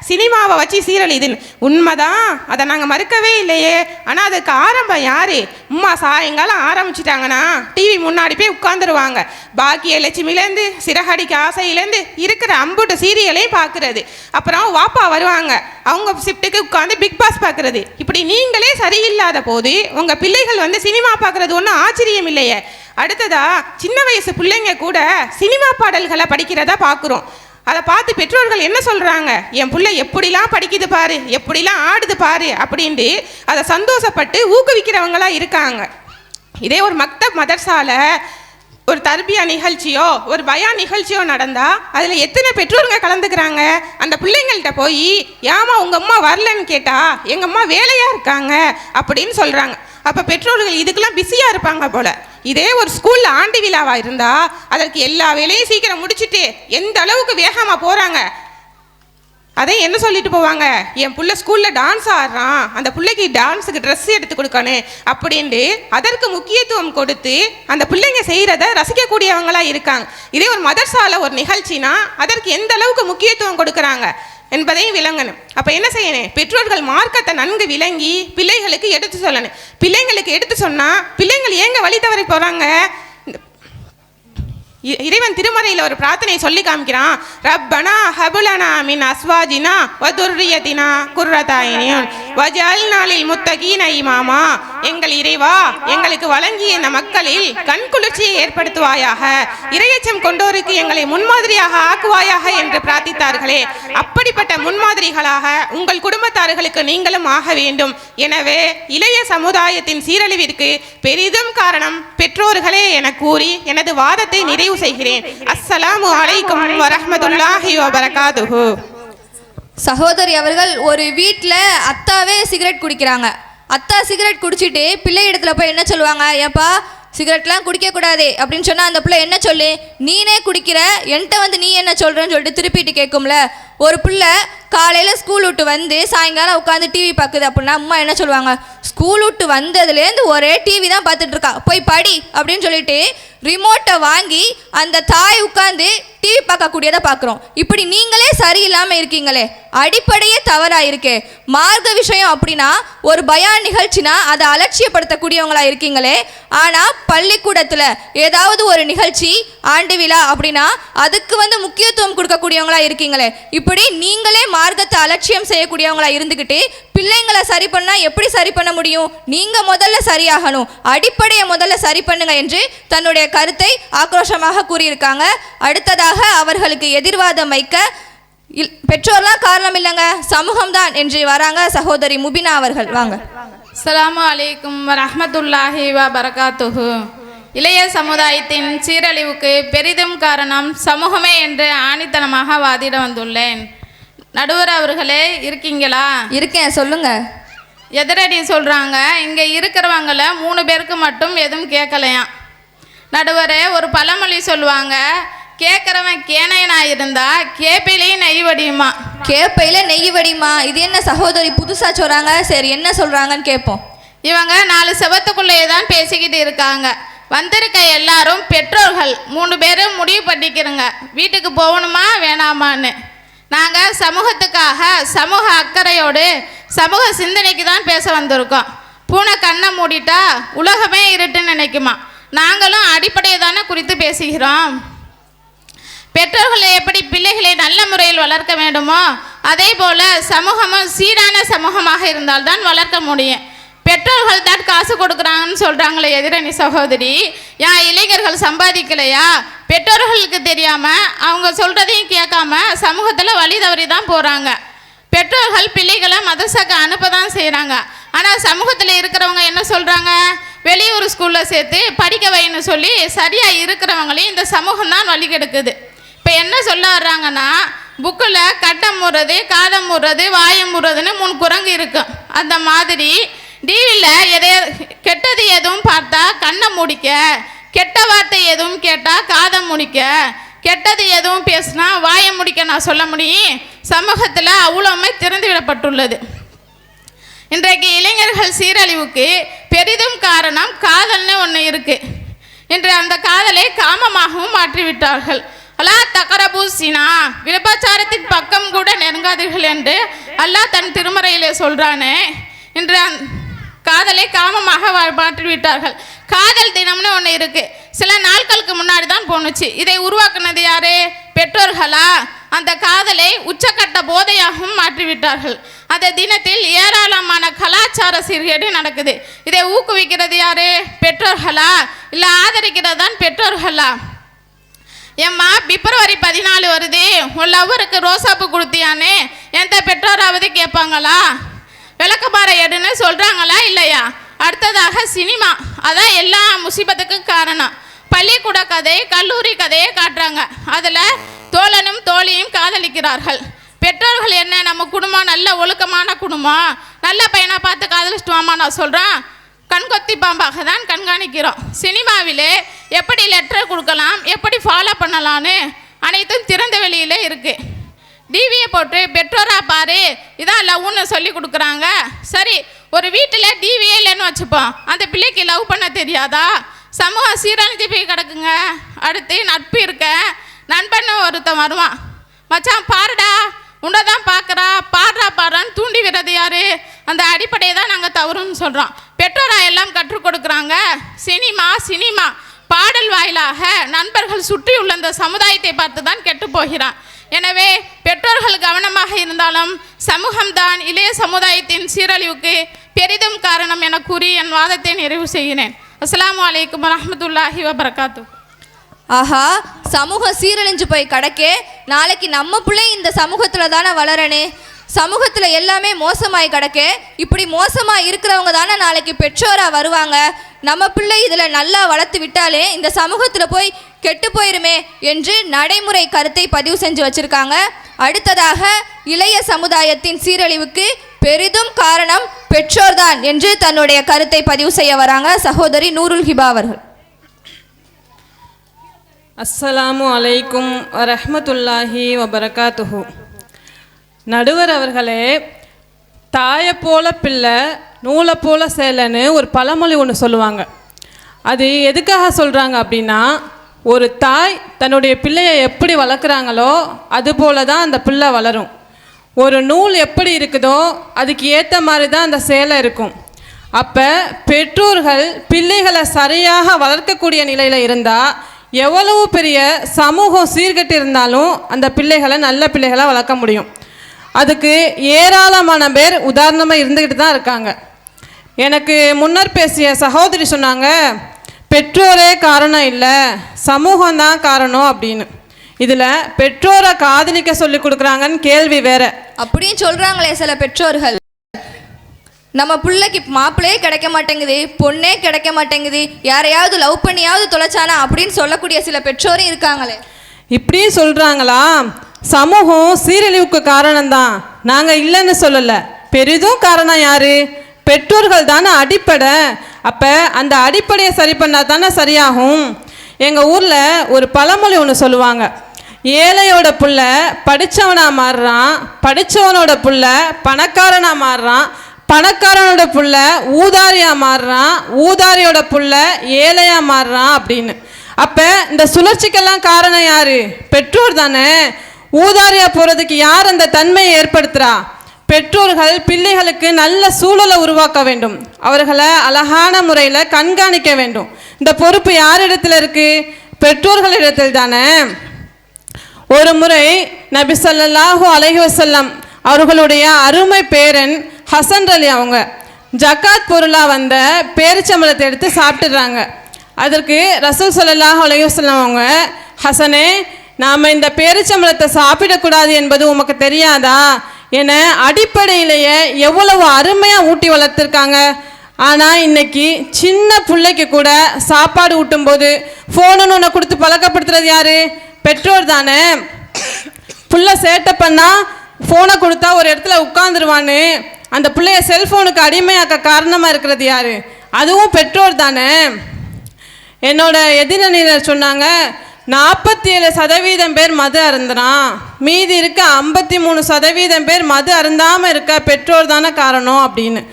[SPEAKER 4] சினிமாவை வச்சு சீரழிதுன்னு. உண்மைதான், அதை நாங்கள் மறுக்கவே இல்லையே. ஆனால் அதுக்கு ஆரம்பம் யாரு? அம்மா சாயங்காலம் ஆரம்பிச்சிட்டாங்கன்னா டிவி முன்னாடி போய் உட்காந்துருவாங்க. பாக்கிய லட்சுமிலேருந்து சிறகடிக்க ஆசையிலேருந்து இருக்கிற அம்புட்டு சீரியலையும் பார்க்கறது. அப்புறம் வாப்பா வருவாங்க, அவங்க ஷிஃப்ட்டுக்கு உட்காந்து பிக் பாஸ் பார்க்கறது. இப்படி நீங்களே சரியில்லாத போது உங்கள் பிள்ளைகள் சினிமா பார்க்கறது ஒன்றும் ஆச்சரியம் இல்லையே. அடுத்ததா சின்ன வயசு பிள்ளைங்க கூட சினிமா பாடல்களை படிக்கிறதா பார்க்குறோம். அதை பார்த்து பெற்றோர்கள் என்ன சொல்கிறாங்க? என் பிள்ளை எப்படிலாம் படிக்குது பாரு, எப்படிலாம் ஆடுது பாரு அப்படின்ட்டு அதை சந்தோஷப்பட்டு ஊக்குவிக்கிறவங்களா இருக்காங்க. இதே ஒரு மக்தப் மதர்சால ஒரு தர்பியா நிகழ்ச்சியோ ஒரு பயா நிகழ்ச்சியோ நடந்தா அதில் எத்தனை பெற்றோருங்க கலந்துக்கிறாங்க? அந்த பிள்ளைங்கள்ட்ட போய் ஏமா உங்கள் அம்மா வரலன்னு கேட்டா எங்கள் அம்மா வேலையாக இருக்காங்க அப்படின்னு சொல்கிறாங்க. அப்போ பெற்றோர்கள் இதுக்கெல்லாம் பிஸியாக இருப்பாங்க போல. இதே ஒரு ஸ்கூலில் ஆண்டு விழாவாக இருந்தால் அதற்கு எல்லா வேலையும் சீக்கிரம் முடிச்சுட்டு எந்த அளவுக்கு வேகமாக போகிறாங்க. அதை என்ன சொல்லிட்டு போவாங்க? என் பிள்ளை ஸ்கூலில் டான்ஸ் ஆடுறான், அந்த பிள்ளைக்கு டான்ஸுக்கு ட்ரெஸ் எடுத்து கொடுக்கணும் அப்படின்ட்டு அதற்கு முக்கியத்துவம் கொடுத்து அந்த பிள்ளைங்க செய்கிறத ரசிக்கக்கூடியவங்களாக இருக்காங்க. இதே ஒரு மதர்சால ஒரு நிகழ்ச்சினா அதற்கு எந்த அளவுக்கு முக்கியத்துவம் கொடுக்குறாங்க என்பதையும் விளங்கணும். அப்போ என்ன செய்யணும்? பெற்றோர்கள் மார்க்கத்தை நன்கு விளங்கி பிள்ளைகளுக்கு எடுத்து சொல்லணும். பிள்ளைங்களுக்கு எடுத்து சொன்னால் பிள்ளைங்கள் ஏங்க வழி தவறி போகிறாங்க? இறைவன் திருமறையில் ஒரு பிரார்த்தனை சொல்லி காமிக்கிறான். ரப்பனா ஹபுலனா மின் அஸ்வாஜினா வதுர்ரியதினா குர்ரதாயினின் வஜஅல்னாலில் முத்தகீன இமாமா. எங்கள் இறைவா, எங்களுக்கு வழங்கிய இந்த மக்களில் கண் குளிர்ச்சியை ஏற்படுத்துவாயாக, இறையச்சம் கொண்டோருக்கு எங்களை முன்மாதிரியாக ஆக்குவாயாக என்று பிரார்த்தித்தார்களே. அப்படிப்பட்ட முன்மாதிரிகளாக உங்கள் குடும்பத்தார்களுக்கு நீங்களும் ஆக வேண்டும். எனவே இளைய சமுதாயத்தின் சீரழிவிற்கு பெரிதும் காரணம் பெற்றோர்களே என கூறி எனது வாதத்தை நிறைவு செய்கிறேன். அஸ்ஸலாமு அலைக்கும் வரஹ்மத்துல்லாஹி வபரகாத்துஹு.
[SPEAKER 1] சகோதரி அவர்கள், ஒரு வீட்டில் அத்தாவே சிகரெட் குடிக்கிறாங்க. அத்தா சிகரெட் குடிச்சிட்டு பிள்ளை இடத்துல போய் என்ன சொல்லுவாங்க? ஏப்பா சிகரெட்லாம் குடிக்கக்கூடாது அப்படின்னு சொன்னால் அந்த பிள்ளை என்ன சொல்லு, நீனே குடிக்கிற, என்கிட்ட வந்து நீ என்ன சொல்கிறேன்னு சொல்லிட்டு திருப்பிட்டு கேட்கும்ல. ஒரு பிள்ளை காலையில் ஸ்கூல் விட்டு வந்து சாயங்காலம் உட்காந்து டிவி பார்க்குது அப்படின்னா அம்மா என்ன சொல்லுவாங்க, ஸ்கூல் விட்டு வந்ததுலேருந்து ஒரே டிவி தான் பார்த்துட்டு இருக்கா, போய் படி அப்படின்னு சொல்லிட்டு ரிமோட்டை வாங்கி அந்த தாய் உட்காந்து டிவி பார்க்கக்கூடியதை பார்க்குறோம். இப்படி நீங்களே சரியில்லாமல் இருக்கீங்களே, அடிப்படையே தவறாக இருக்கே. மார்க்க விஷயம் அப்படின்னா ஒரு பயான் நிகழ்ச்சினா அதை அலட்சியப்படுத்தக்கூடியவங்களா இருக்கீங்களே. ஆனால் பள்ளிக்கூடத்தில் ஏதாவது ஒரு நிகழ்ச்சி, ஆண்டு விழா அப்படின்னா அதுக்கு வந்து முக்கியத்துவம் கொடுக்கக்கூடியவங்களா இருக்கீங்களே. இப்படி நீங்களே மார்க்கத்தை அலட்சியம் செய்யக்கூடியவங்களா இருந்துக்கிட்டு பிள்ளைங்களை சரி பண்ணால் எப்படி சரி பண்ண முடியும்? நீங்கள் முதல்ல சரியாகணும், அடிப்படையை முதல்ல சரி பண்ணுங்க என்று தன்னுடைய கருத்தை ஆக்ரோஷமாக கூறியிருக்காங்க. அடுத்ததாக அவர்களுக்கு எதிர்வாதம் வைக்க பெற்றோர்லாம் காரணம் இல்லைங்க, சமூகம்தான் என்று வராங்க சகோதரி முபினா அவர்கள். வாங்க.
[SPEAKER 5] அஸ்ஸலாமு அலைக்கும் வரஹ்மத்துல்லாஹி வபரகாத்துஹு. இளைய சமுதாயத்தின் சீரழிவுக்கு பெரிதும் காரணம் சமூகமே என்று ஆணித்தனமாக வாதிட வந்துள்ளேன். நடுவர் அவர்களே இருக்கீங்களா?
[SPEAKER 1] இருக்கேன், சொல்லுங்க.
[SPEAKER 5] எதிரடி சொல்கிறாங்க, இங்கே இருக்கிறவங்கள 3 பேருக்கு மட்டும் எதுவும் கேட்கலையாம். நடுவரே, ஒரு பழமொழி சொல்லுவாங்க, கேட்குறவன் கேனையனா இருந்தா கேப்பையிலையும் நெய் வடியுமா.
[SPEAKER 1] கேப்பையில நெய் வடியுமா? இது என்ன சகோதரி புதுசா சொல்றாங்க? சரி, என்ன சொல்றாங்கன்னு கேட்போம்.
[SPEAKER 5] இவங்க 4 செவத்துக்குள்ளேயே தான் பேசிக்கிட்டு இருக்காங்க. வந்திருக்க எல்லாரும் பெற்றோர்கள் 3 பேரும் முடிவு பண்ணிக்கிறங்க, வீட்டுக்கு போகணுமா வேணாமான்னு. நாங்கள் சமூகத்துக்காக சமூக அக்கறையோடு சமூக சிந்தனைக்கு தான் பேச வந்திருக்கோம். பூனை கண்ணை மூடிட்டா உலகமே இருட்டுன்னு நினைக்குமா. நாங்களும் அடிப்படையை தானே குறித்து பேசுகிறோம். பெற்றோர்களை எப்படி பிள்ளைகளை நல்ல முறையில் வளர்க்க வேண்டுமோ அதே போல சமூகமும் சீரான சமூகமாக இருந்தால்தான் வளர்க்க முடியும். பெற்றோர்கள் தான் காசு கொடுக்குறாங்கன்னு சொல்கிறாங்களே எதிரணி சகோதரி, ஏன் இளைஞர்கள் சம்பாதிக்கலையா? பெற்றோர்களுக்கு தெரியாமல் அவங்க சொல்கிறதையும் கேட்காம சமூகத்தில் வழி தவறி தான் போகிறாங்க. பெற்றோர்கள் பிள்ளைகளை மதரசாக்கு அனுப்ப தான் செய்கிறாங்க. ஆனால் சமூகத்தில் இருக்கிறவங்க என்ன சொல்கிறாங்க, வெளியூர் ஸ்கூலில் சேர்த்து படிக்க வைன்னு சொல்லி சரியாக இருக்கிறவங்களையும் இந்த சமூகம் தான் வழி கெடுக்குது. இப்போ என்ன சொல்ல வர்றாங்கன்னா, புக்கில் கட்டம் முறது, காதம் முறது, வாயம் முறதுன்னு 3 குரங்கு இருக்கும். அந்த மாதிரி டிவியில் கெட்டது எதுவும் பார்த்தா கண்ணை முடிக்க, கெட்ட வார்த்தை எதுவும் கேட்டால் காதம் முடிக்க, கெட்டது எதுவும் பேசினா வாயை முடிக்க நான் சொல்ல முடியும். சமூகத்தில் அவ்வளோமே திறந்து விடப்பட்டுள்ளது. இன்றைக்கு இளைஞர்கள் சீரழிவுக்கு பெரிதும் காரணம் காதல்னு ஒன்று இருக்குது. இன்று அந்த காதலை காமமாகவும் மாற்றிவிட்டார்கள். அல்லாஹ் தகரபு சினா, விபச்சாரத்தின் பக்கம் கூட நெருங்காதீர்கள் என்று அல்லாஹ் தன் திருமறையிலே சொல்கிறானே. இன்று காதலை காமமாக மாற்றிவிட்டார்கள். காதல் தினம்னு ஒன்று இருக்குது, சில நாட்களுக்கு முன்னாடி தான் போணுச்சு. இதை உருவாக்குனது யாரு? பெற்றோர்களா? அந்த காதலை உச்சக்கட்ட போதையாகவும் மாற்றிவிட்டார்கள். அந்த தினத்தில் ஏராளமான கலாச்சார சீர்கேடு நடக்குது. இதை ஊக்குவிக்கிறது யாரு? பெற்றோர்களா? இல்லை ஆதரிக்கிறது தான் பெற்றோர்களா? ஏம்மா பிப்ரவரி 14 வருது, உன் லவ்வருக்கு ரோசாப்பு கொடுத்தியானே எந்த பெற்றோராவது கேட்பாங்களா? விளக்கமாற எடுன்னு சொல்கிறாங்களா இல்லையா? அடுத்ததாக சினிமா, அதான் எல்லா முசீபத்துக்கும் காரணம். பள்ளிக்கூட கதை, கல்லூரி கதையை காட்டுறாங்க. அதில் தோழனும் தோழியும் காதலிக்கிறார்கள். பெற்றோர்கள் என்ன, நம்ம குடும்பம் நல்ல ஒழுக்கமான குடும்பம், நல்ல பையனை பார்த்து காதலிச்சிட்டு வாமா நான் சொல்கிறேன், கண்கொத்தி பாம்பாக தான் கண்காணிக்கிறோம். சினிமாவிலே எப்படி லெட்டர் கொடுக்கலாம், எப்படி ஃபாலோ பண்ணலான்னு அனைத்தும் திறந்த வெளியிலே இருக்குது. டிவியை போட்டு பெற்றோராக பாரு இதான் லவ்னு சொல்லி கொடுக்குறாங்க. சரி, ஒரு வீட்டில் டிவியே இல்லைன்னு வச்சுப்போம், அந்த பிள்ளைக்கு லவ் பண்ண தெரியாதா? சமூகம் சீரழிஞ்சு போய் கிடக்குங்க. அடுத்து நட்பு இருக்க நண்பன்னு ஒருத்தன் வருவான், மச்சான் பாருடா உன்னை தான் பார்க்குறா, பாடுறா பாடுறான்னு தூண்டி விடுறது யாரு? அந்த அடிப்படையை தான் நாங்கள் தவறுன்னு சொல்கிறோம். பெற்றோராக எல்லாம் கற்றுக் கொடுக்குறாங்க. சினிமா பாடல் வாயிலாக நண்பர்கள் சுற்றியுள்ள இந்த சமுதாயத்தை பார்த்து தான் கெட்டு போகிறான். எனவே பெற்றோர்கள் கவனமாக இருந்தாலும் சமூகம்தான் இளைய சமுதாயத்தின் சீரழிவுக்கு பெரிதும் காரணம் என கூறி என் வாதத்தை நிறைவு செய்கிறேன். அஸ்ஸலாமு அலைக்கும் வரஹ்மத்துல்லாஹி வபரகாத்துஹு.
[SPEAKER 1] ஆஹா, சமூகம் சீரழிஞ்சு போய் கிடக்கே, நாளைக்கு நம்ம பிள்ளை இந்த சமூகத்தில் தானே வளரணே. சமூகத்தில் எல்லாமே மோசமாய் கிடக்கே, இப்படி மோசமாக இருக்கிறவங்க தானே நாளைக்கு பெற்றோராக வருவாங்க. நம்ம பிள்ளை இதில் நல்லா வளர்த்து விட்டாலே இந்த சமூகத்தில் போய் கெட்டு போயிருமே என்று நடைமுறை கருத்தை பதிவு செஞ்சு வச்சுருக்காங்க. அடுத்ததாக இளைய சமுதாயத்தின் சீரழிவுக்கு பெரிதும் காரணம் பெற்றோர்தான் என்று தன்னுடைய கருத்தை பதிவு செய்ய வராங்க சகோதரி நூருல் ஹிபா அவர்கள்.
[SPEAKER 6] அஸ்ஸலாமு அலைக்கும் வரஹ்மத்துல்லாஹி வபரகாத்துஹு. நடுவர் அவர்களே, தாயை போல பிள்ளை நூலை போல சேலைன்னு ஒரு பழமொழி ஒன்று சொல்லுவாங்க. அது எதுக்காக சொல்கிறாங்க அப்படின்னா, ஒரு தாய் தன்னுடைய பிள்ளையை எப்படி வளர்க்குறாங்களோ அதுபோல தான் அந்த பிள்ளை வளரும். ஒரு நூல் எப்படி இருக்குதோ அதுக்கு ஏற்ற மாதிரி தான் அந்த சேலை இருக்கும். அப்போ பெற்றோர்கள் பிள்ளைகளை சரியாக வளர்க்கக்கூடிய நிலையில் இருந்தால் எவ்வளவு பெரிய சமூகம் சீர்கட்டு இருந்தாலும் அந்த பிள்ளைகளை நல்ல பிள்ளைகளை வளர்க்க முடியும். அதுக்கு ஏராளமான பேர் உதாரணமாக இருந்துக்கிட்டு தான் இருக்காங்க. எனக்கு முன்னர் பேசிய சகோதரி சொன்னாங்க, பெற்றோரே காரணம் இல்லை, சமூகம்தான் காரணம் அப்படின்னு. இதில் பெற்றோரை காதலிக்க சொல்லி கொடுக்குறாங்கன்னு கேள்வி வேற.
[SPEAKER 1] அப்படின்னு சொல்கிறாங்களே சில பெற்றோர்கள். நம்ம பிள்ளைக்கு மாப்பிள்ளையே கிடைக்க மாட்டேங்குது, பொண்ணே கிடைக்க மாட்டேங்குது, யாரையாவது லவ் பண்ணியாவது தொலைச்சானா அப்படின்னு சொல்லக்கூடிய சில பெற்றோரும் இருக்காங்களே.
[SPEAKER 6] இப்படி சொல்கிறாங்களா? சமூகம் சீரழிவுக்கு காரணம்தான், நாங்கள் இல்லைன்னு சொல்லலை. பெரிதும் காரணம் யார்? பெற்றோர்கள் தானே அடிப்படை. அப்போ அந்த அடிப்படையை சரி பண்ணால் தானே சரியாகும். எங்கள் ஊரில் ஒரு பழமொழி ஒன்று சொல்லுவாங்க, ஏழையோட புள்ள படித்தவனாக மாறுறான், படித்தவனோட புள்ள பணக்காரனாக மாறுறான், பணக்காரனோட புள்ள ஊதாரியாக மாறுறான், ஊதாரியோட புள்ள ஏழையாக மாறுறான் அப்படின்னு. அப்போ இந்த சுழற்சிக்கெல்லாம் காரணம் யார்? பெற்றோர் தானே. ஊதாரியாக போகிறதுக்கு யார் அந்த தன்மையை ஏற்படுத்துகிறா? பெற்றோர்கள் பிள்ளைகளுக்கு நல்ல சூழலை உருவாக்க வேண்டும், அவர்களை அழகான முறையில் கண்காணிக்க வேண்டும். இந்த பொறுப்பு யாரிடத்தில் இருக்குது? பெற்றோர்களிடத்தில் தானே. ஒரு முறை நபி ஸல்லல்லாஹு அலைஹி வஸல்லம் அவர்களுடைய அருமை பேரன் ஹசன் அலி அவங்க ஜக்காத் பொருளாக வந்த பேரிச்சம்பழத்தை எடுத்து சாப்பிட்டுடுறாங்க. அதற்கு ரசூல் ஸல்லல்லாஹு அலைஹி வஸல்லம் அவங்க, ஹசனே, நாம் இந்த பேரிச்சம்பழத்தை சாப்பிடக்கூடாது என்பது உமக்கு தெரியாதா என அடிப்படையிலேயே எவ்வளவு அருமையாக ஊட்டி வளர்த்துருக்காங்க. ஆனால் இன்னைக்கு சின்ன பிள்ளைக்கு கூட சாப்பாடு ஊட்டும்போது ஃபோனுன்னு ஒன்று கொடுத்து பழக்கப்படுத்துறது யார்? பெற்றோர் தானே. பிள்ளை சேட்டை பண்ணால் ஃபோனை கொடுத்தா ஒரு இடத்துல உட்காந்துருவான்னு அந்த பிள்ளைய செல்ஃபோனுக்கு அடிமையாக்க காரணமாக இருக்கிறது யார்? அதுவும் பெற்றோர் தானே. என்னோட எதிரணியினர் சொன்னாங்க, 47% பேர் மது அருந்துறான், மீதி இருக்க 53% பேர் மது அருந்தாமல் இருக்க பெற்றோர் தானே காரணம் அப்படின்னு.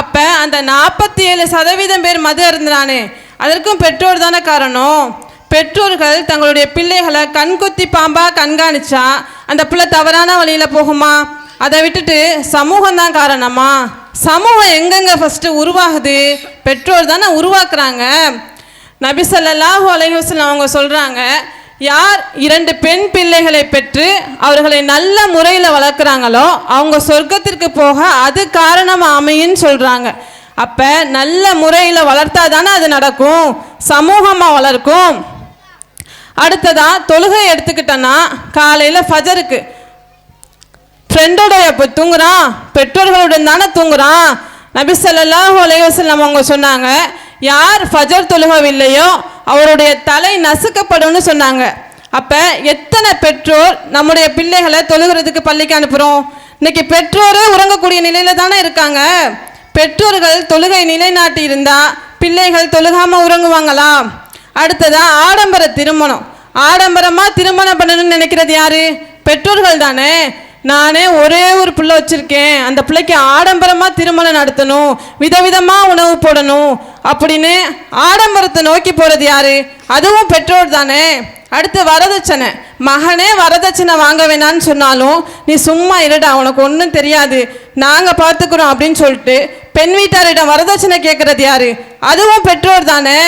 [SPEAKER 6] அப்போ அந்த 47% பேர் மது அருந்துறானே, அதற்கும் பெற்றோர் தானே காரணம். பெற்றோர்கள் தங்களுடைய பிள்ளைகளை கண்குத்தி பாம்பாக கண்காணிச்சா அந்த பிள்ளை தவறான வழியில் போகுமா? அதை விட்டுட்டு சமூகம் தான் காரணமா? சமூகம் எங்கெங்க ஃபஸ்ட்டு உருவாகுது? பெற்றோர் தானே உருவாக்குறாங்க. நபி ஸல்லல்லாஹு அலைஹி வஸல்லம் அவங்க சொல்கிறாங்க, யார் 2 பெண் பிள்ளைகளை பெற்று அவர்களை நல்ல முறையில் வளர்க்குறாங்களோ அவங்க சொர்க்கத்திற்கு போக அது காரணமாக அமையின்னு சொல்கிறாங்க. அப்போ நல்ல முறையில் வளர்த்தா தானே அது நடக்கும், சமூகமாக வளர்க்கும். அடுத்ததாக தொழுகை எடுத்துக்கிட்டோன்னா, காலையில் ஃபஜருக்கு ஃப்ரெண்டோட இப்போ தூங்குறான், பெற்றோர்களுடன் தானே தூங்குறான். நபி ஸல்லல்லாஹு அலைஹி வஸல்லம் அவங்க சொன்னாங்க, யார் ஃபஜர் தொழுகவில்லையோ அவருடைய தலை நசுக்கப்படும்னு சொன்னாங்க. அப்போ எத்தனை பெற்றோர் நம்முடைய பிள்ளைகளை தொழுகிறதுக்கு பள்ளிக்கு அனுப்புகிறோம்? இன்னைக்கு பெற்றோரே உறங்கக்கூடிய நிலையில் தானே இருக்காங்க. பெற்றோர்கள் தொழுகை நிலைநாட்டி இருந்தால் பிள்ளைகள் தொழுகாமல் உறங்குவாங்களா? அடுத்ததாக ஆடம்பர திருமணம். ஆடம்பரமாக திருமணம் பண்ணணும்னு நினைக்கிறது யார்? பெற்றோர்கள் தானே. நானே ஒரே ஒரு பிள்ளை வச்சுருக்கேன், அந்த பிள்ளைக்கு ஆடம்பரமாக திருமணம் நடத்தணும், விதவிதமாக உணவு போடணும் அப்படின்னு ஆடம்பரத்தை நோக்கி போகிறது யார்? அதுவும் பெற்றோர் தானே. அடுத்து வரதட்சணை. மகனே வரதட்சணை வாங்க வேணான்னு சொன்னாலும் நீ சும்மா இருடா, உனக்கு ஒன்றும் தெரியாது, நாங்கள் பார்த்துக்குறோம் அப்படின்னு சொல்லிட்டு பெண் வீட்டாரிடம் வரதட்சணை கேட்குறது யார்? அதுவும் பெற்றோர் தானே.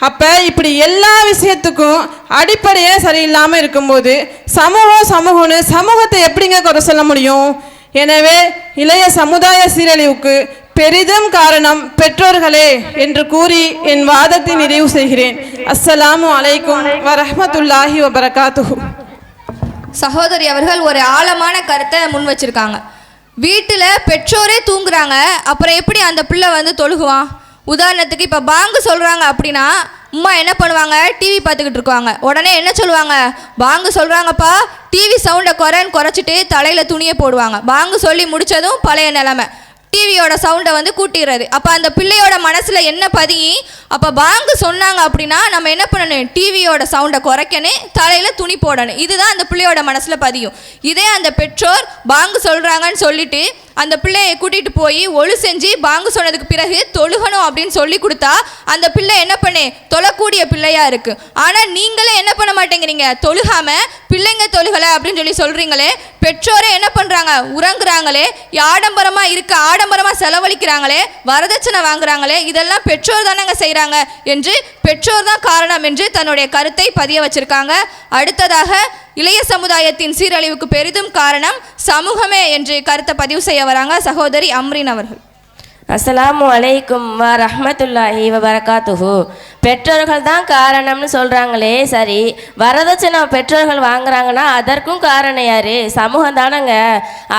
[SPEAKER 6] அப்போ இப்படி எல்லா விஷயத்துக்கும் அடிப்படையே சரியில்லாமல் இருக்கும்போது சமூகம்னு சமூகத்தை எப்படிங்க குறை சொல்ல முடியும்? எனவே இளைய சமுதாய சீரழிவுக்கு பெரிதும் காரணம் பெற்றோர்களே என்று கூறி என் வாதத்தை நிறைவு செய்கிறேன். அஸ்ஸலாமு அலைக்கும் வரஹ்மத்துல்லாஹி வபரகாத்துஹு.
[SPEAKER 1] சகோதரி அவர்கள் ஒரு ஆழமான கருத்தை முன் வச்சிருக்காங்க. வீட்டில் பெற்றோரே தூங்குறாங்க, அப்புறம் எப்படி அந்த பிள்ளை வந்து தொழுகுவான்? உதாரணத்துக்கு இப்போ பாங்கு சொல்கிறாங்க அப்படின்னா அம்மா என்ன பண்ணுவாங்க? டிவி பார்த்துக்கிட்டு இருக்குவாங்க. உடனே என்ன சொல்லுவாங்க? பாங்கு சொல்கிறாங்கப்பா, டிவி சவுண்டை குறைச்சிட்டு தலையில் துணியை போடுவாங்க. பாங்கு சொல்லி முடித்ததும் பழைய நிலைமை. டிவியோட சவுண்டை வந்து கூட்டிடுறது. அப்போ அந்த பிள்ளையோட மனசில் என்ன பதியும், அப்போ பாங்கு சொன்னாங்க அப்படின்னா நம்ம என்ன பண்ணணும், டிவியோட சவுண்டை குறைக்கணும், தலையில் துணி போடணும். இதுதான் அந்த பிள்ளையோட மனசில் பதியும். இதே அந்த பெற்றோர் பாங்கு சொல்கிறாங்கன்னு சொல்லிட்டு அந்த பிள்ளையை கூட்டிகிட்டு போய் ஒழு செஞ்சு பாங்கு சொன்னதுக்கு பிறகு தொழுகணும் அப்படின்னு சொல்லி கொடுத்தா அந்த பிள்ளை என்ன பண்ணு தொழக்கூடிய பிள்ளையா இருக்கு. ஆனால் நீங்களே என்ன பண்ண மாட்டேங்கிறீங்க, தொழுகாம பிள்ளைங்க தொழுகலை அப்படின்னு சொல்லி சொல்றீங்களே. பெற்றோரே என்ன பண்றாங்க, உறங்குறாங்களே, ஆடம்பரமா இருக்க ஆடம்பரமா செலவழிக்கிறாங்களே, வரதட்சணை வாங்குறாங்களே, இதெல்லாம் பெற்றோர் தானங்க செய்கிறாங்க என்று பெற்றோர் தான் காரணம் என்று தன்னுடைய கருத்தை பதிய வச்சிருக்காங்க. அடுத்ததாக இளைய சமுதாயத்தின் சீரழிவுக்கு பெரிதும் காரணம் சமூகமே என்று கருத்தை பதிவு செய்ய வராங்க சகோதரி அம்ரீன் அவர்கள்.
[SPEAKER 7] அஸ்ஸலாமு அலைக்கும் வ ரஹ்மத்துல்லாஹி வ பரகாத்துஹு. பெற்றோர்கள் தான் காரணம்னு சொல்கிறாங்களே, சரி வரதட்சணை பெற்றோர்கள் வாங்குறாங்கன்னா அதற்கும் காரணம் யார்? சமூகம் தானங்க.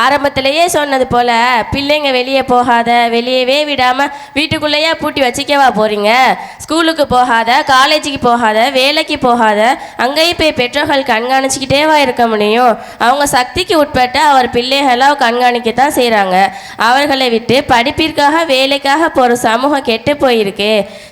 [SPEAKER 7] ஆரம்பத்திலேயே சொன்னது போல் பிள்ளைங்க வெளியே போகாத, வெளியவே விடாமல் வீட்டுக்குள்ளேயே பூட்டி வச்சிக்கவா போகிறீங்க? ஸ்கூலுக்கு போகாத, காலேஜுக்கு போகாத, வேலைக்கு போகாத, அங்கேயும் போய் பெற்றோர்கள் கண்காணிச்சிக்கிட்டேவா இருக்க முடியும்? அவங்க சக்திக்கு உட்பட்ட அவர் பிள்ளைகளாக கண்காணிக்கத்தான் செய்கிறாங்க. அவர்களை விட்டு படிப்பிற்காக வேலைக்காக போகிற சமூகம் கெட்டு போயிருக்கு.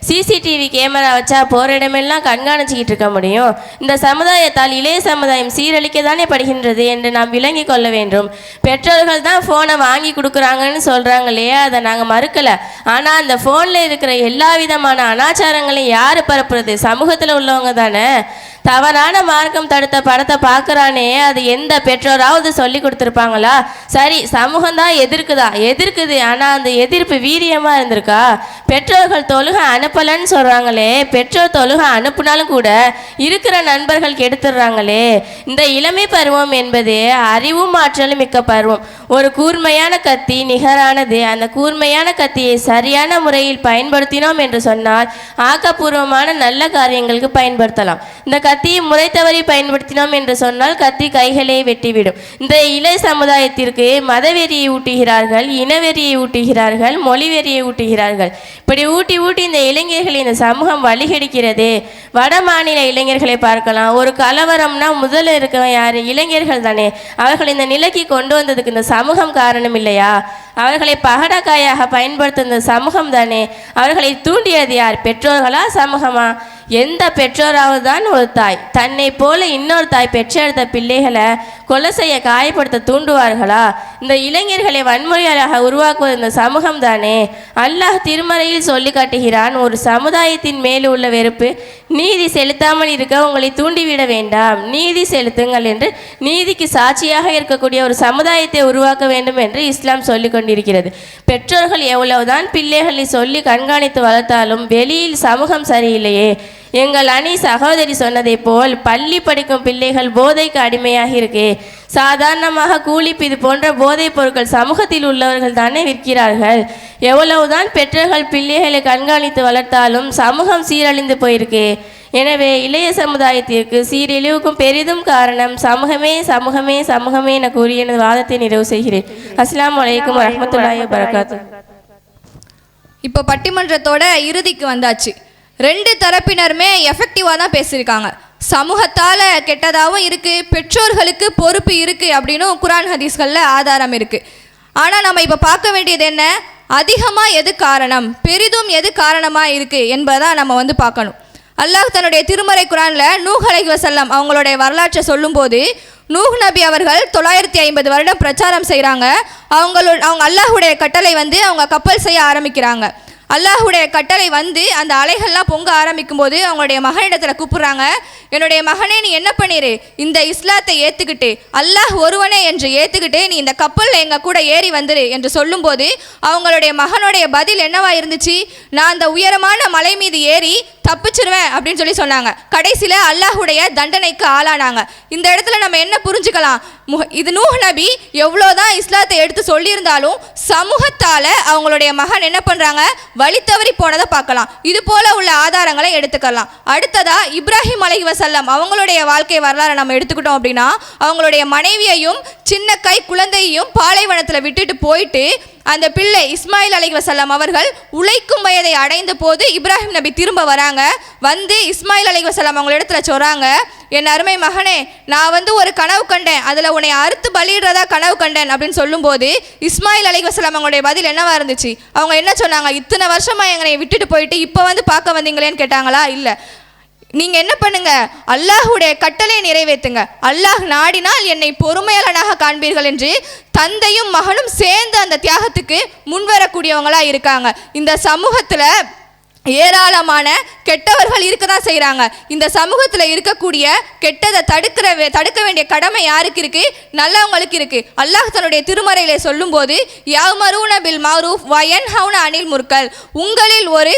[SPEAKER 7] சிசிடிவி கேமரா வச்சா போகிற இடமெல்லாம் கண்காணிச்சிக்கிட்டு இருக்க முடியும்? இந்த சமுதாயத்தால் இளைய சமுதாயம் சீரழிக்க தானே படுகின்றது என்று நாம் விளங்கி கொள்ள வேண்டும். பெற்றோர்கள் தான் ஃபோனை வாங்கி கொடுக்குறாங்கன்னு சொல்கிறாங்க இல்லையா, அதை நாங்கள் மறுக்கலை. ஆனால் அந்த ஃபோனில் இருக்கிற எல்லா விதமான அனாச்சாரங்களையும் யார் பரப்புறது? சமூகத்தில் உள்ளவங்க தானே. தவறான மார்க்கம் தடுத்த படத்தை பார்க்குறானே, அது எந்த பெற்றோராவது சொல்லி கொடுத்துருப்பாங்களா? சரி, சமூகம் தான் எதிர்க்குது. ஆனால் அந்த எதிர்ப்பு வீரியமாக இருந்திருக்கா? பெற்றோர்கள் தொழுகை அனுப்பலைன்னு சொல்கிறாங்களே, பெற்றோர் தொழுகை அனுப்புனாலும் கூட இருக்கிற நண்பர்கள் கெடுத்துடுறாங்களே. இந்த இளமை பருவம் என்பது அறிவும் ஆற்றலும் மிக்க பருவம். ஒரு கூர்மையான கத்தி நிகரானது. அந்த கூர்மையான கத்தியை சரியான முறையில் பயன்படுத்தினோம் என்று சொன்னால் ஆக்கப்பூர்வமான நல்ல காரியங்களுக்கு பயன்படுத்தலாம். இந்த கத்தியை முறை தவறி பயன்படுத்தினோம் என்று சொன்னால் கத்தி கைகளை வெட்டிவிடும். இந்த இளைய சமுதாயத்திற்கு மதவெறியை ஊட்டுகிறார்கள், இனவெறியை ஊட்டுகிறார்கள், மொழிவெறியை ஊட்டுகிறார்கள். இப்படி ஊட்டி இந்த இளைஞர்களை இந்த சமூகம் வழிகெடுக்கிறது. வட மாநில இளைஞர்களை பார்க்கலாம். ஒரு கலவரம்னா முதல்ல இருக்கவன் யார்? இளைஞர்கள் தானே. அவர்கள் இந்த நிலைக்கு கொண்டு வந்ததுக்கு இந்த சமூகம் காரணம் இல்லையா? அவர்களை பகடக்காயாக பயன்படுத்த இந்த சமூகம் தானே. அவர்களை தூண்டியது யார்? பெற்றோர்களா, சமூகமா? எந்த பெற்றோராவது தான் ஒரு தாய் தன்னை போல இன்னொரு தாய் பெற்றெடுத்த பிள்ளைகளை கொலை செய்ய, காயப்படுத்த தூண்டுவார்களா? இந்த இளைஞர்களை வன்முறையாளராக உருவாக்குவது இந்த சமூகம் தானே. அல்லாஹ் திருமறையில் சொல்லி காட்டுகிறான், ஒரு சமுதாயத்தின் மேல் உள்ள வெறுப்பு நீதி செலுத்தாமல் இருக்க உங்களை தூண்டிவிட வேண்டாம், நீதி செலுத்துங்கள் என்று நீதிக்கு சாட்சியாக இருக்கக்கூடிய ஒரு சமுதாயத்தை உருவாக்க வேண்டும் என்று இஸ்லாம் சொல்லி கொண்டிருக்கிறது. பெற்றோர்கள் எவ்வளவுதான் பிள்ளைகளை சொல்லி கண்காணித்து வளர்த்தாலும் வெளியில் சமூகம் சரியில்லையே. எங்கள் அணி சகோதரி சொன்னதை போல் பள்ளி படிக்கும் பிள்ளைகள் போதைக்கு அடிமையாக இருக்கு. சாதாரணமாக கூலிப்பு இது போன்ற போதைப் பொருட்கள் சமூகத்தில் உள்ளவர்கள் தானே விற்கிறார்கள். எவ்வளவுதான் பெற்றோர்கள் பிள்ளைகளை கண்காணித்து வளர்த்தாலும் சமூகம் சீரழிந்து போயிருக்கு. எனவே இளைய சமுதாயத்திற்கு சீரழிவுக்கும் பெரிதும் காரணம் சமூகமே சமூகமே சமூகமே என கூறிய எனது வாதத்தை நிறைவு செய்கிறேன். அஸ்ஸலாமு அலைக்கும் வரஹ்மத்துல்லாஹி வபரகாத்துஹு.
[SPEAKER 1] இப்போ பட்டிமன்றத்தோட இறுதிக்கு வந்தாச்சு. ரெண்டு தரப்பினருமே எஃபெக்டிவாக தான் பேசியிருக்காங்க. சமூகத்தால் கெட்டதாகவும் இருக்குது, பெற்றோர்களுக்கு பொறுப்பு இருக்குது அப்படின்னு குரான் ஹதீஸ்களில் ஆதாரம் இருக்குது. ஆனால் நம்ம இப்போ பார்க்க வேண்டியது என்ன, அதிகமாக எது காரணம், பெரிதும் எது காரணமாக இருக்குது என்பதை நம்ம பார்க்கணும். அல்லாஹ் தன்னுடைய திருமறை குரானில் நூஹ் அலைஹிவஸல்லம் அவங்களுடைய வரலாற்றை சொல்லும்போது, நூஹ் நபி அவர்கள் 950 வருடம் பிரச்சாரம் செய்கிறாங்க. அவங்க அல்லாஹுடைய கட்டளை அவங்க கப்பல் செய்ய ஆரம்பிக்கிறாங்க. அல்லாஹுடைய கட்டளை அந்த அலைகள்லாம் பொங்க ஆரம்பிக்கும் போது அவங்களுடைய மகனிடத்தில் கூப்பிட்றாங்க, என்னுடைய மகனே நீ என்ன பண்ணிடு, இந்த இஸ்லாத்தை ஏற்றுக்கிட்டு அல்லாஹ் ஒருவனே என்று ஏற்றுக்கிட்டு நீ இந்த கப்பலில் எங்கள் கூட ஏறி வந்துரு என்று சொல்லும்போது அவங்களுடைய மகனுடைய பதில் என்னவா இருந்துச்சு, நான் அந்த உயரமான மலை மீது ஏறி தப்பிச்சிருவேன் அப்படின்னு சொல்லி சொன்னாங்க. கடைசியில் அல்லாஹுடைய தண்டனைக்கு ஆளானாங்க. இந்த இடத்துல நம்ம என்ன புரிஞ்சுக்கலாம், இது நூஹ் நபி எவ்வளோதான் இஸ்லாத்தை எடுத்து சொல்லியிருந்தாலும் சமூகத்தால் அவங்களுடைய மகன் என்ன பண்ணுறாங்க, வழி தவறி போனதை பார்க்கலாம். இது போல உள்ள ஆதாரங்களை எடுத்துக்கலாம். அடுத்ததா இப்ராஹிம் அலைஹிவஸல்லம் அவங்களுடைய வாழ்க்கை வரலாறு நம்ம எடுத்துக்கிட்டோம் அப்படின்னா, அவங்களுடைய மனைவியையும் சின்ன கை குழந்தையையும் பாலைவனத்தில் விட்டுட்டு போயிட்டு அந்த பிள்ளை இஸ்மாயில் அலைஹிஸ்ஸலாம் அவர்கள் உழைக்கும் வயதை அடைந்த போது இப்ராஹிம் நபி திரும்ப வராங்க. வந்து இஸ்மாயில் அலைஹிஸ்ஸலாம் அவங்க இடத்துல சொல்கிறாங்க, என் அருமை மகனே, நான் ஒரு கனவு கண்டேன், அதில் உன்னை அறுத்து பலியிடுறதா கனவு கண்டேன் அப்படின்னு சொல்லும்போது இஸ்மாயில் அலைஹிஸ்ஸலாம் அவங்களுடைய பதில் என்னவா இருந்துச்சு? அவங்க என்ன சொன்னாங்க? இத்தனை வருஷமாக எங்களை விட்டுட்டு போயிட்டு இப்போ பார்க்க வந்தீங்களேன்னு கேட்டாங்களா? இல்லை, நீங்கள் என்ன பண்ணுங்க, அல்லாஹுடைய கட்டளையை நிறைவேற்றுங்க, அல்லாஹ் நாடினால் என்னை பொறுமையாளனாக காண்பீர்கள் என்று தந்தையும் மகனும் சேர்ந்து அந்த தியாகத்துக்கு முன்வரக்கூடியவங்களா இருக்காங்க. இந்த சமூகத்தில் ஏராளமான கெட்டவர்கள் இருக்க தான் செய்கிறாங்க. இந்த சமூகத்தில் இருக்கக்கூடிய கெட்டதை தடுக்க வேண்டிய கடமை யாருக்கு இருக்கு? நல்லவங்களுக்கு இருக்கு. அல்லாஹ் தன்னுடைய திருமறையிலே சொல்லும்போது யஅ்மரூன பில் மஅரூஃப் வ யன்ஹவுன அனில் முன்கர், உங்களில் ஒரு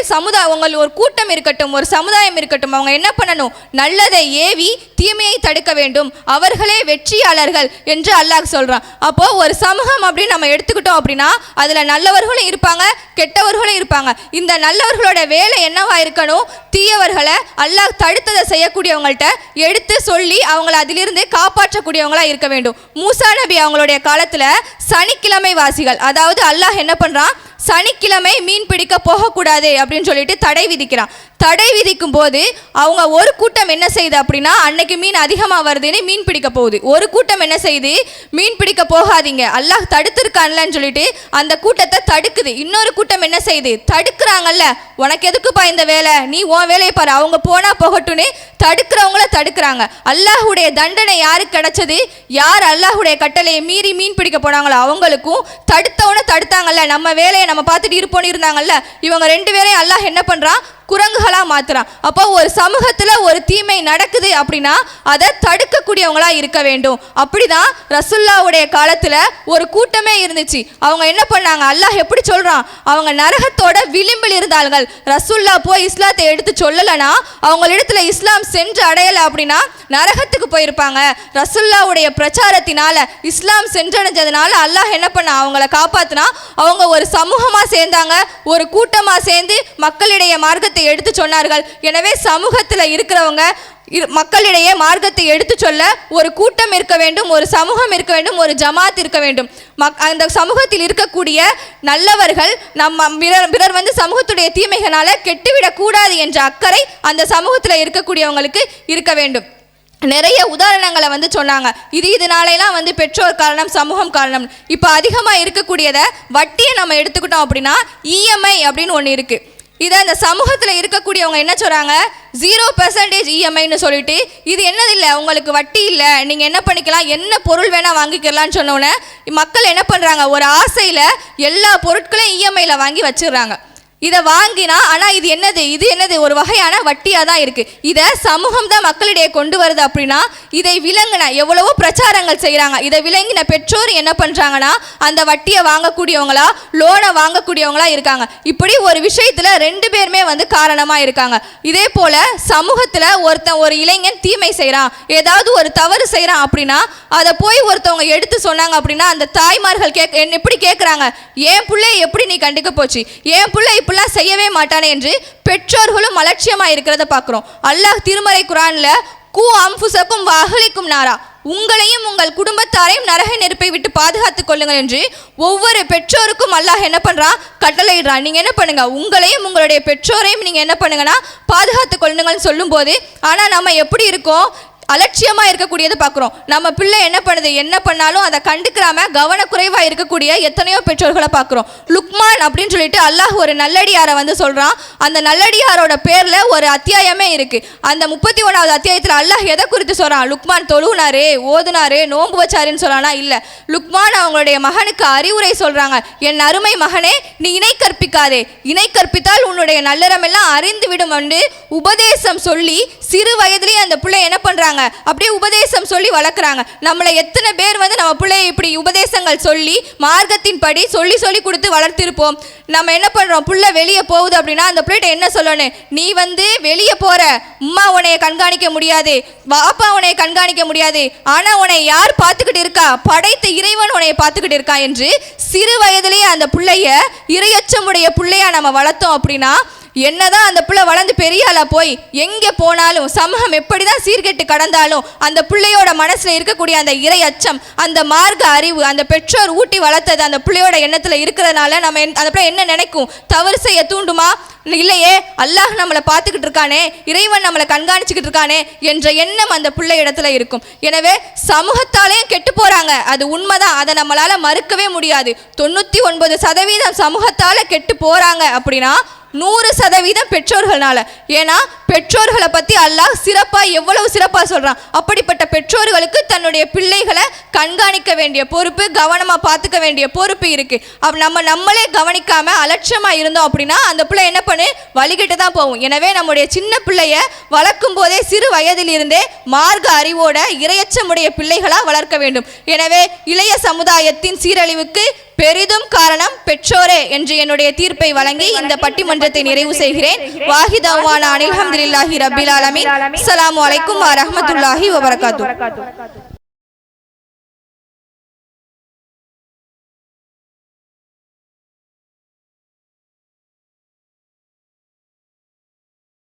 [SPEAKER 1] உங்கள் ஒரு கூட்டம் இருக்கட்டும், ஒரு சமுதாயம் இருக்கட்டும், அவங்க என்ன பண்ணணும்? நல்லதை ஏவி தீமையை தடுக்க வேண்டும், அவர்களே வெற்றியாளர்கள் என்று அல்லாஹ் சொல்கிறான். அப்போது ஒரு சமூகம் அப்படின்னு நம்ம எடுத்துக்கிட்டோம் அப்படின்னா அதில் நல்லவர்களும் இருப்பாங்க, கெட்டவர்களும் இருப்பாங்க. இந்த நல்லவர்களோட வேலை என்னவா இருக்கணும்? தீயவர்களை அல்லாஹ் தடுத்ததை செய்யக்கூடியவங்கள்ட்ட எடுத்து சொல்லி அவங்கள அதிலிருந்து காப்பாற்றக்கூடியவங்களா இருக்க வேண்டும். மூசா நபி அவங்களுடைய காலத்தில் சனிக்கிழமை வாசிகள், அதாவது அல்லாஹ் என்ன பண்ணுறான், சனிக்கிழமை மீன் பிடிக்க போகக்கூடாது அப்படின்னு சொல்லிட்டு தடை விதிக்கிறான். தடை விதிக்கும் போது அவங்க ஒரு கூட்டம் என்ன செய்யுது அப்படின்னா, அன்னைக்கு மீன் அதிகமாக வருதுன்னு மீன் பிடிக்க போகுது. ஒரு கூட்டம் என்ன செய்யுது, மீன் பிடிக்க போகாதீங்க, அல்லாஹ் தடுத்துருக்கான்லன்னு சொல்லிட்டு அந்த கூட்டத்தை தடுக்குது. இன்னொரு கூட்டம் என்ன செய்யுது, தடுக்கிறாங்கல்ல, உனக்கு எதுக்குப்பா இந்த வேலை, நீ உன் வேலையை பாரு, அவங்க போனால் போகட்டும்னு தடுக்கிறவங்கள தடுக்கிறாங்க. அல்லாஹுடைய தண்டனை யாருக்கு கிடைச்சது? யார் அல்லாஹுடைய கட்டளையை மீறி மீன் பிடிக்க போனாங்களோ அவங்களுக்கும், தடுத்தவனை தடுத்தாங்கல்ல, நம்ம வேலையை நம்ம பார்த்துட்டு இருப்போன்னு இருந்தாங்கல்ல, இவங்க ரெண்டு பேரையும் அல்லாஹ் என்ன பண்ணுறான், குரங்குகளாக மாற்றுறான். அப்போ ஒரு சமூகத்தில் ஒரு தீமை நடக்குது அப்படின்னா அதை தடுக்கக்கூடியவங்களா இருக்க வேண்டும். அப்படிதான் ரசூலுல்லாஹ்வுடைய காலத்தில் ஒரு கூட்டமே இருந்துச்சு. அவங்க என்ன பண்ணாங்க, அல்லாஹ் எப்படி சொல்கிறான், அவங்க நரகத்தோட விளிம்பில் இருந்தார்கள். ரசூலுல்லாஹ் போய் இஸ்லாத்தை எடுத்து சொல்லலைன்னா, அவங்களிடத்துல இஸ்லாம் சென்று அடையலை அப்படின்னா நரகத்துக்கு போயிருப்பாங்க. ரசூலுல்லாஹ்வுடைய பிரச்சாரத்தினால இஸ்லாம் சென்றடைஞ்சதுனால அல்லாஹ் என்ன பண்ண, அவங்கள காப்பாற்றினா. அவங்க ஒரு சமூகமாக சேர்ந்தாங்க, ஒரு கூட்டமாக சேர்ந்து மக்களிடையே மார்க்கத்தை எடுத்து சொன்னார்கள். எனவே சமூகத்தில் இருக்கிறவங்க மக்களிடையே மார்க்கத்தை எடுத்து சொல்ல ஒரு கூட்டம் இருக்க வேண்டும், ஒரு சமூகம் இருக்க வேண்டும், ஒரு ஜமாத் இருக்க வேண்டும். அந்த சமூகத்தில் இருக்கக்கூடிய நல்லவர்கள் பிறர் சமூகத்துடைய தீமைகளால கெட்டுவிடக்கூடாது என்ற அக்கறை அந்த சமூகத்தில் இருக்கக்கூடியவங்களுக்கு இருக்க வேண்டும். நிறைய உதாரணங்களை சொன்னாங்க. இதனாலலாம் பெற்றோர் காரணம், சமூகம் காரணம். இப்போ அதிகமாக இருக்கக்கூடியதை வட்டியை நம்ம எடுத்துக்கிட்டோம் அப்படின்னா இஎம்ஐ அப்படின்னு ஒன்று இருக்குது. இதை அந்த சமூகத்தில் இருக்கக்கூடியவங்க என்ன சொல்கிறாங்க, 0% இஎம்ஐன்னு சொல்லிட்டு, இது என்னது இல்லை, உங்களுக்கு வட்டி இல்லை, நீங்கள் என்ன பண்ணிக்கலாம், என்ன பொருள் வேணால் வாங்கிக்கலாம்னு சொன்னோன்னே மக்கள் என்ன பண்ணுறாங்க, ஒரு ஆசையில் எல்லா பொருட்களையும் இஎம்ஐயில் வாங்கி வச்சிடுறாங்க. இதை வாங்கினா ஆனால் இது என்னது ஒரு வகையான வட்டியாக தான் இருக்குது. இதை சமூகம் தான் மக்களிடையே கொண்டு வருது அப்படின்னா இதை விளங்கின எவ்வளவோ பிரச்சாரங்கள் செய்கிறாங்க. இதை விளங்கின பெற்றோர் என்ன பண்ணுறாங்கன்னா அந்த வட்டியை வாங்கக்கூடியவங்களா, லோனை வாங்கக்கூடியவங்களா இருக்காங்க. இப்படி ஒரு விஷயத்தில் ரெண்டு பேருமே காரணமாக இருக்காங்க. இதே போல் சமூகத்தில் ஒரு இளைஞன் தீமை செய்கிறான், ஏதாவது ஒரு தவறு செய்கிறான் அப்படின்னா அதை போய் ஒருத்தவங்க எடுத்து சொன்னாங்க அப்படின்னா அந்த தாய்மார்கள் எப்படி கேட்குறாங்க, என் பிள்ளை எப்படி நீ கண்டுக்க போச்சு, என் பிள்ளை இப்படிலாம் செய்யவே மாட்டானே என்று பெற்றோர்களும் அலட்சியமாக இருக்கிறத பார்க்குறோம். அல்லாஹ் திருமறை குர்ஆன்ல கூ அன்ஃபுஸக்கும் வ அஹ்லிக்கும் நாரா, உங்களையும் உங்கள் குடும்பத்தாரையும் நரக நெருப்பை விட்டு பாதுகாத்துக் கொள்ளுங்கள் என்று ஒவ்வொரு பெற்றோருக்கும் அல்லாஹ் என்ன பண்ணுறான், கட்டளையிடுறான். நீங்கள் என்ன பண்ணுங்க, உங்களையும் உங்களுடைய பெற்றோரையும் நீங்கள் என்ன பண்ணுங்கன்னா பாதுகாத்துக் கொள்ளுங்கள்னு சொல்லும்போது, ஆனால் நம்ம எப்படி இருக்கோம், அலட்சியமாக இருக்கக்கூடியது பார்க்குறோம். நம்ம பிள்ளை என்ன பண்ணுது, என்ன பண்ணாலும் அதை கண்டுக்கிறாம கவனக்குறைவாக இருக்கக்கூடிய எத்தனையோ பெற்றோர்களை பார்க்குறோம். லுக்மான் அப்படின்னு சொல்லிட்டு அல்லாஹ் ஒரு நல்லடியாரை சொல்கிறான். அந்த நல்லடியாரோட பேரில் ஒரு அத்தியாயமே இருக்குது. அந்த 31வது அத்தியாயத்தில் அல்லாஹ் எதை குறித்து சொல்கிறான், லுக்மான் தொழுனாரு, ஓதுனாரு, நோன்பு வச்சாருன்னு சொல்லானா? இல்லை, லுக்மான் அவங்களுடைய மகனுக்கு அறிவுரை சொல்கிறாங்க. என் அருமை மகனே, நீ இணை கற்பிக்காதே, இணை கற்பித்தால் உன்னுடைய நல்லறமெல்லாம் அறிந்து விடும் என்று உபதேசம் சொல்லி சிறு வயதிலேயே அந்த பிள்ளை என்ன பண்ணுறாங்க, அப்படியே உபதேசம் சொல்லி வளர்க்குறாங்க. நம்மளை எத்தனை பேர் நம்ம பிள்ளையை இப்படி உபதேசங்கள் சொல்லி மார்க்கத்தின் படி சொல்லி சொல்லி கொடுத்து வளர்த்திருப்போம். நம்ம என்ன பண்ணுறோம், பிள்ளை வெளியே போகுது அப்படின்னா அந்த பிள்ளைகிட்ட என்ன சொல்லணும், நீ வெளியே போகிற, அம்மா உன்னைய கண்காணிக்க முடியாது, பாப்பா உன்னைய கண்காணிக்க முடியாது, ஆனால் உன்னை யார் பார்த்துக்கிட்டு இருக்கா, படைத்த இறைவன் உன்னைய பார்த்துக்கிட்டு இருக்கா என்று சிறு வயதிலேயே அந்த பிள்ளைய இரையச்சமுடைய பிள்ளையா நம்ம வளர்த்தோம் அப்படின்னா என்னதான் அந்த பிள்ளை வளர்ந்து பெரிய ஆளா போய் எங்கே போனாலும் சமூகம் எப்படிதான் சீர்கெட்டு கடந்தாலும் அந்த பிள்ளையோட மனசுல இருக்கக்கூடிய அந்த இறை அச்சம், அந்த மார்க்க அறிவு, அந்த பெற்றோர் ஊட்டி வளர்த்தது அந்த பிள்ளையோட எண்ணத்துல இருக்கிறதுனால நம்ம அந்த பிள்ளை என்ன நினைக்கும்? தவறு செய்ய தூண்டுமா? இல்லையே, அல்லாஹ் நம்மளை பார்த்துக்கிட்டு இருக்கானே, இறைவன் நம்மளை கண்காணிச்சுக்கிட்டு இருக்கானே என்ற எண்ணம் அந்த பிள்ளை இடத்துல இருக்கும். எனவே சமூகத்தாலேயும் கெட்டு போறாங்க, அது உண்மைதான், அதை நம்மளால மறுக்கவே முடியாது. 99% சமூகத்தால கெட்டு போறாங்க அப்படின்னா 100% பெற்றோர்கள்னால. ஏன்னா பெற்றோர்களை பற்றி அல்லாஹ் எவ்வளவு சிறப்பாக சொல்கிறான். அப்படிப்பட்ட பெற்றோர்களுக்கு தன்னுடைய பிள்ளைகளை கண்காணிக்க வேண்டிய பொறுப்பு, கவனமாக பார்த்துக்க வேண்டிய பொறுப்பு இருக்குது. நம்மளே கவனிக்காமல் அலட்சியமாக இருந்தோம் அப்படின்னா அந்த பிள்ளை என்ன பண்ணு வழிகிட்டு தான் போகும். எனவே நம்முடைய சின்ன பிள்ளைய வளர்க்கும் போதே சிறு வயதிலிருந்தே மார்க்க அறிவோட இரையச்சமுடைய பிள்ளைகளாக வளர்க்க வேண்டும். எனவே இளைய சமுதாயத்தின் சீரழிவுக்கு பெரிதும் காரணம் பெற்றோரே என்று என்னுடைய தீர்ப்பை வழங்கி இந்த பட்டிமன்றத்தை நிறைவு செய்கிறேன். வாஹிதவானா அல்ஹம்துலில்லாஹி ரப்பில் ஆலமீன். அஸ்ஸலாமு அலைக்கும் வரஹ்மத்துல்லாஹி வபரகாத்துஹு.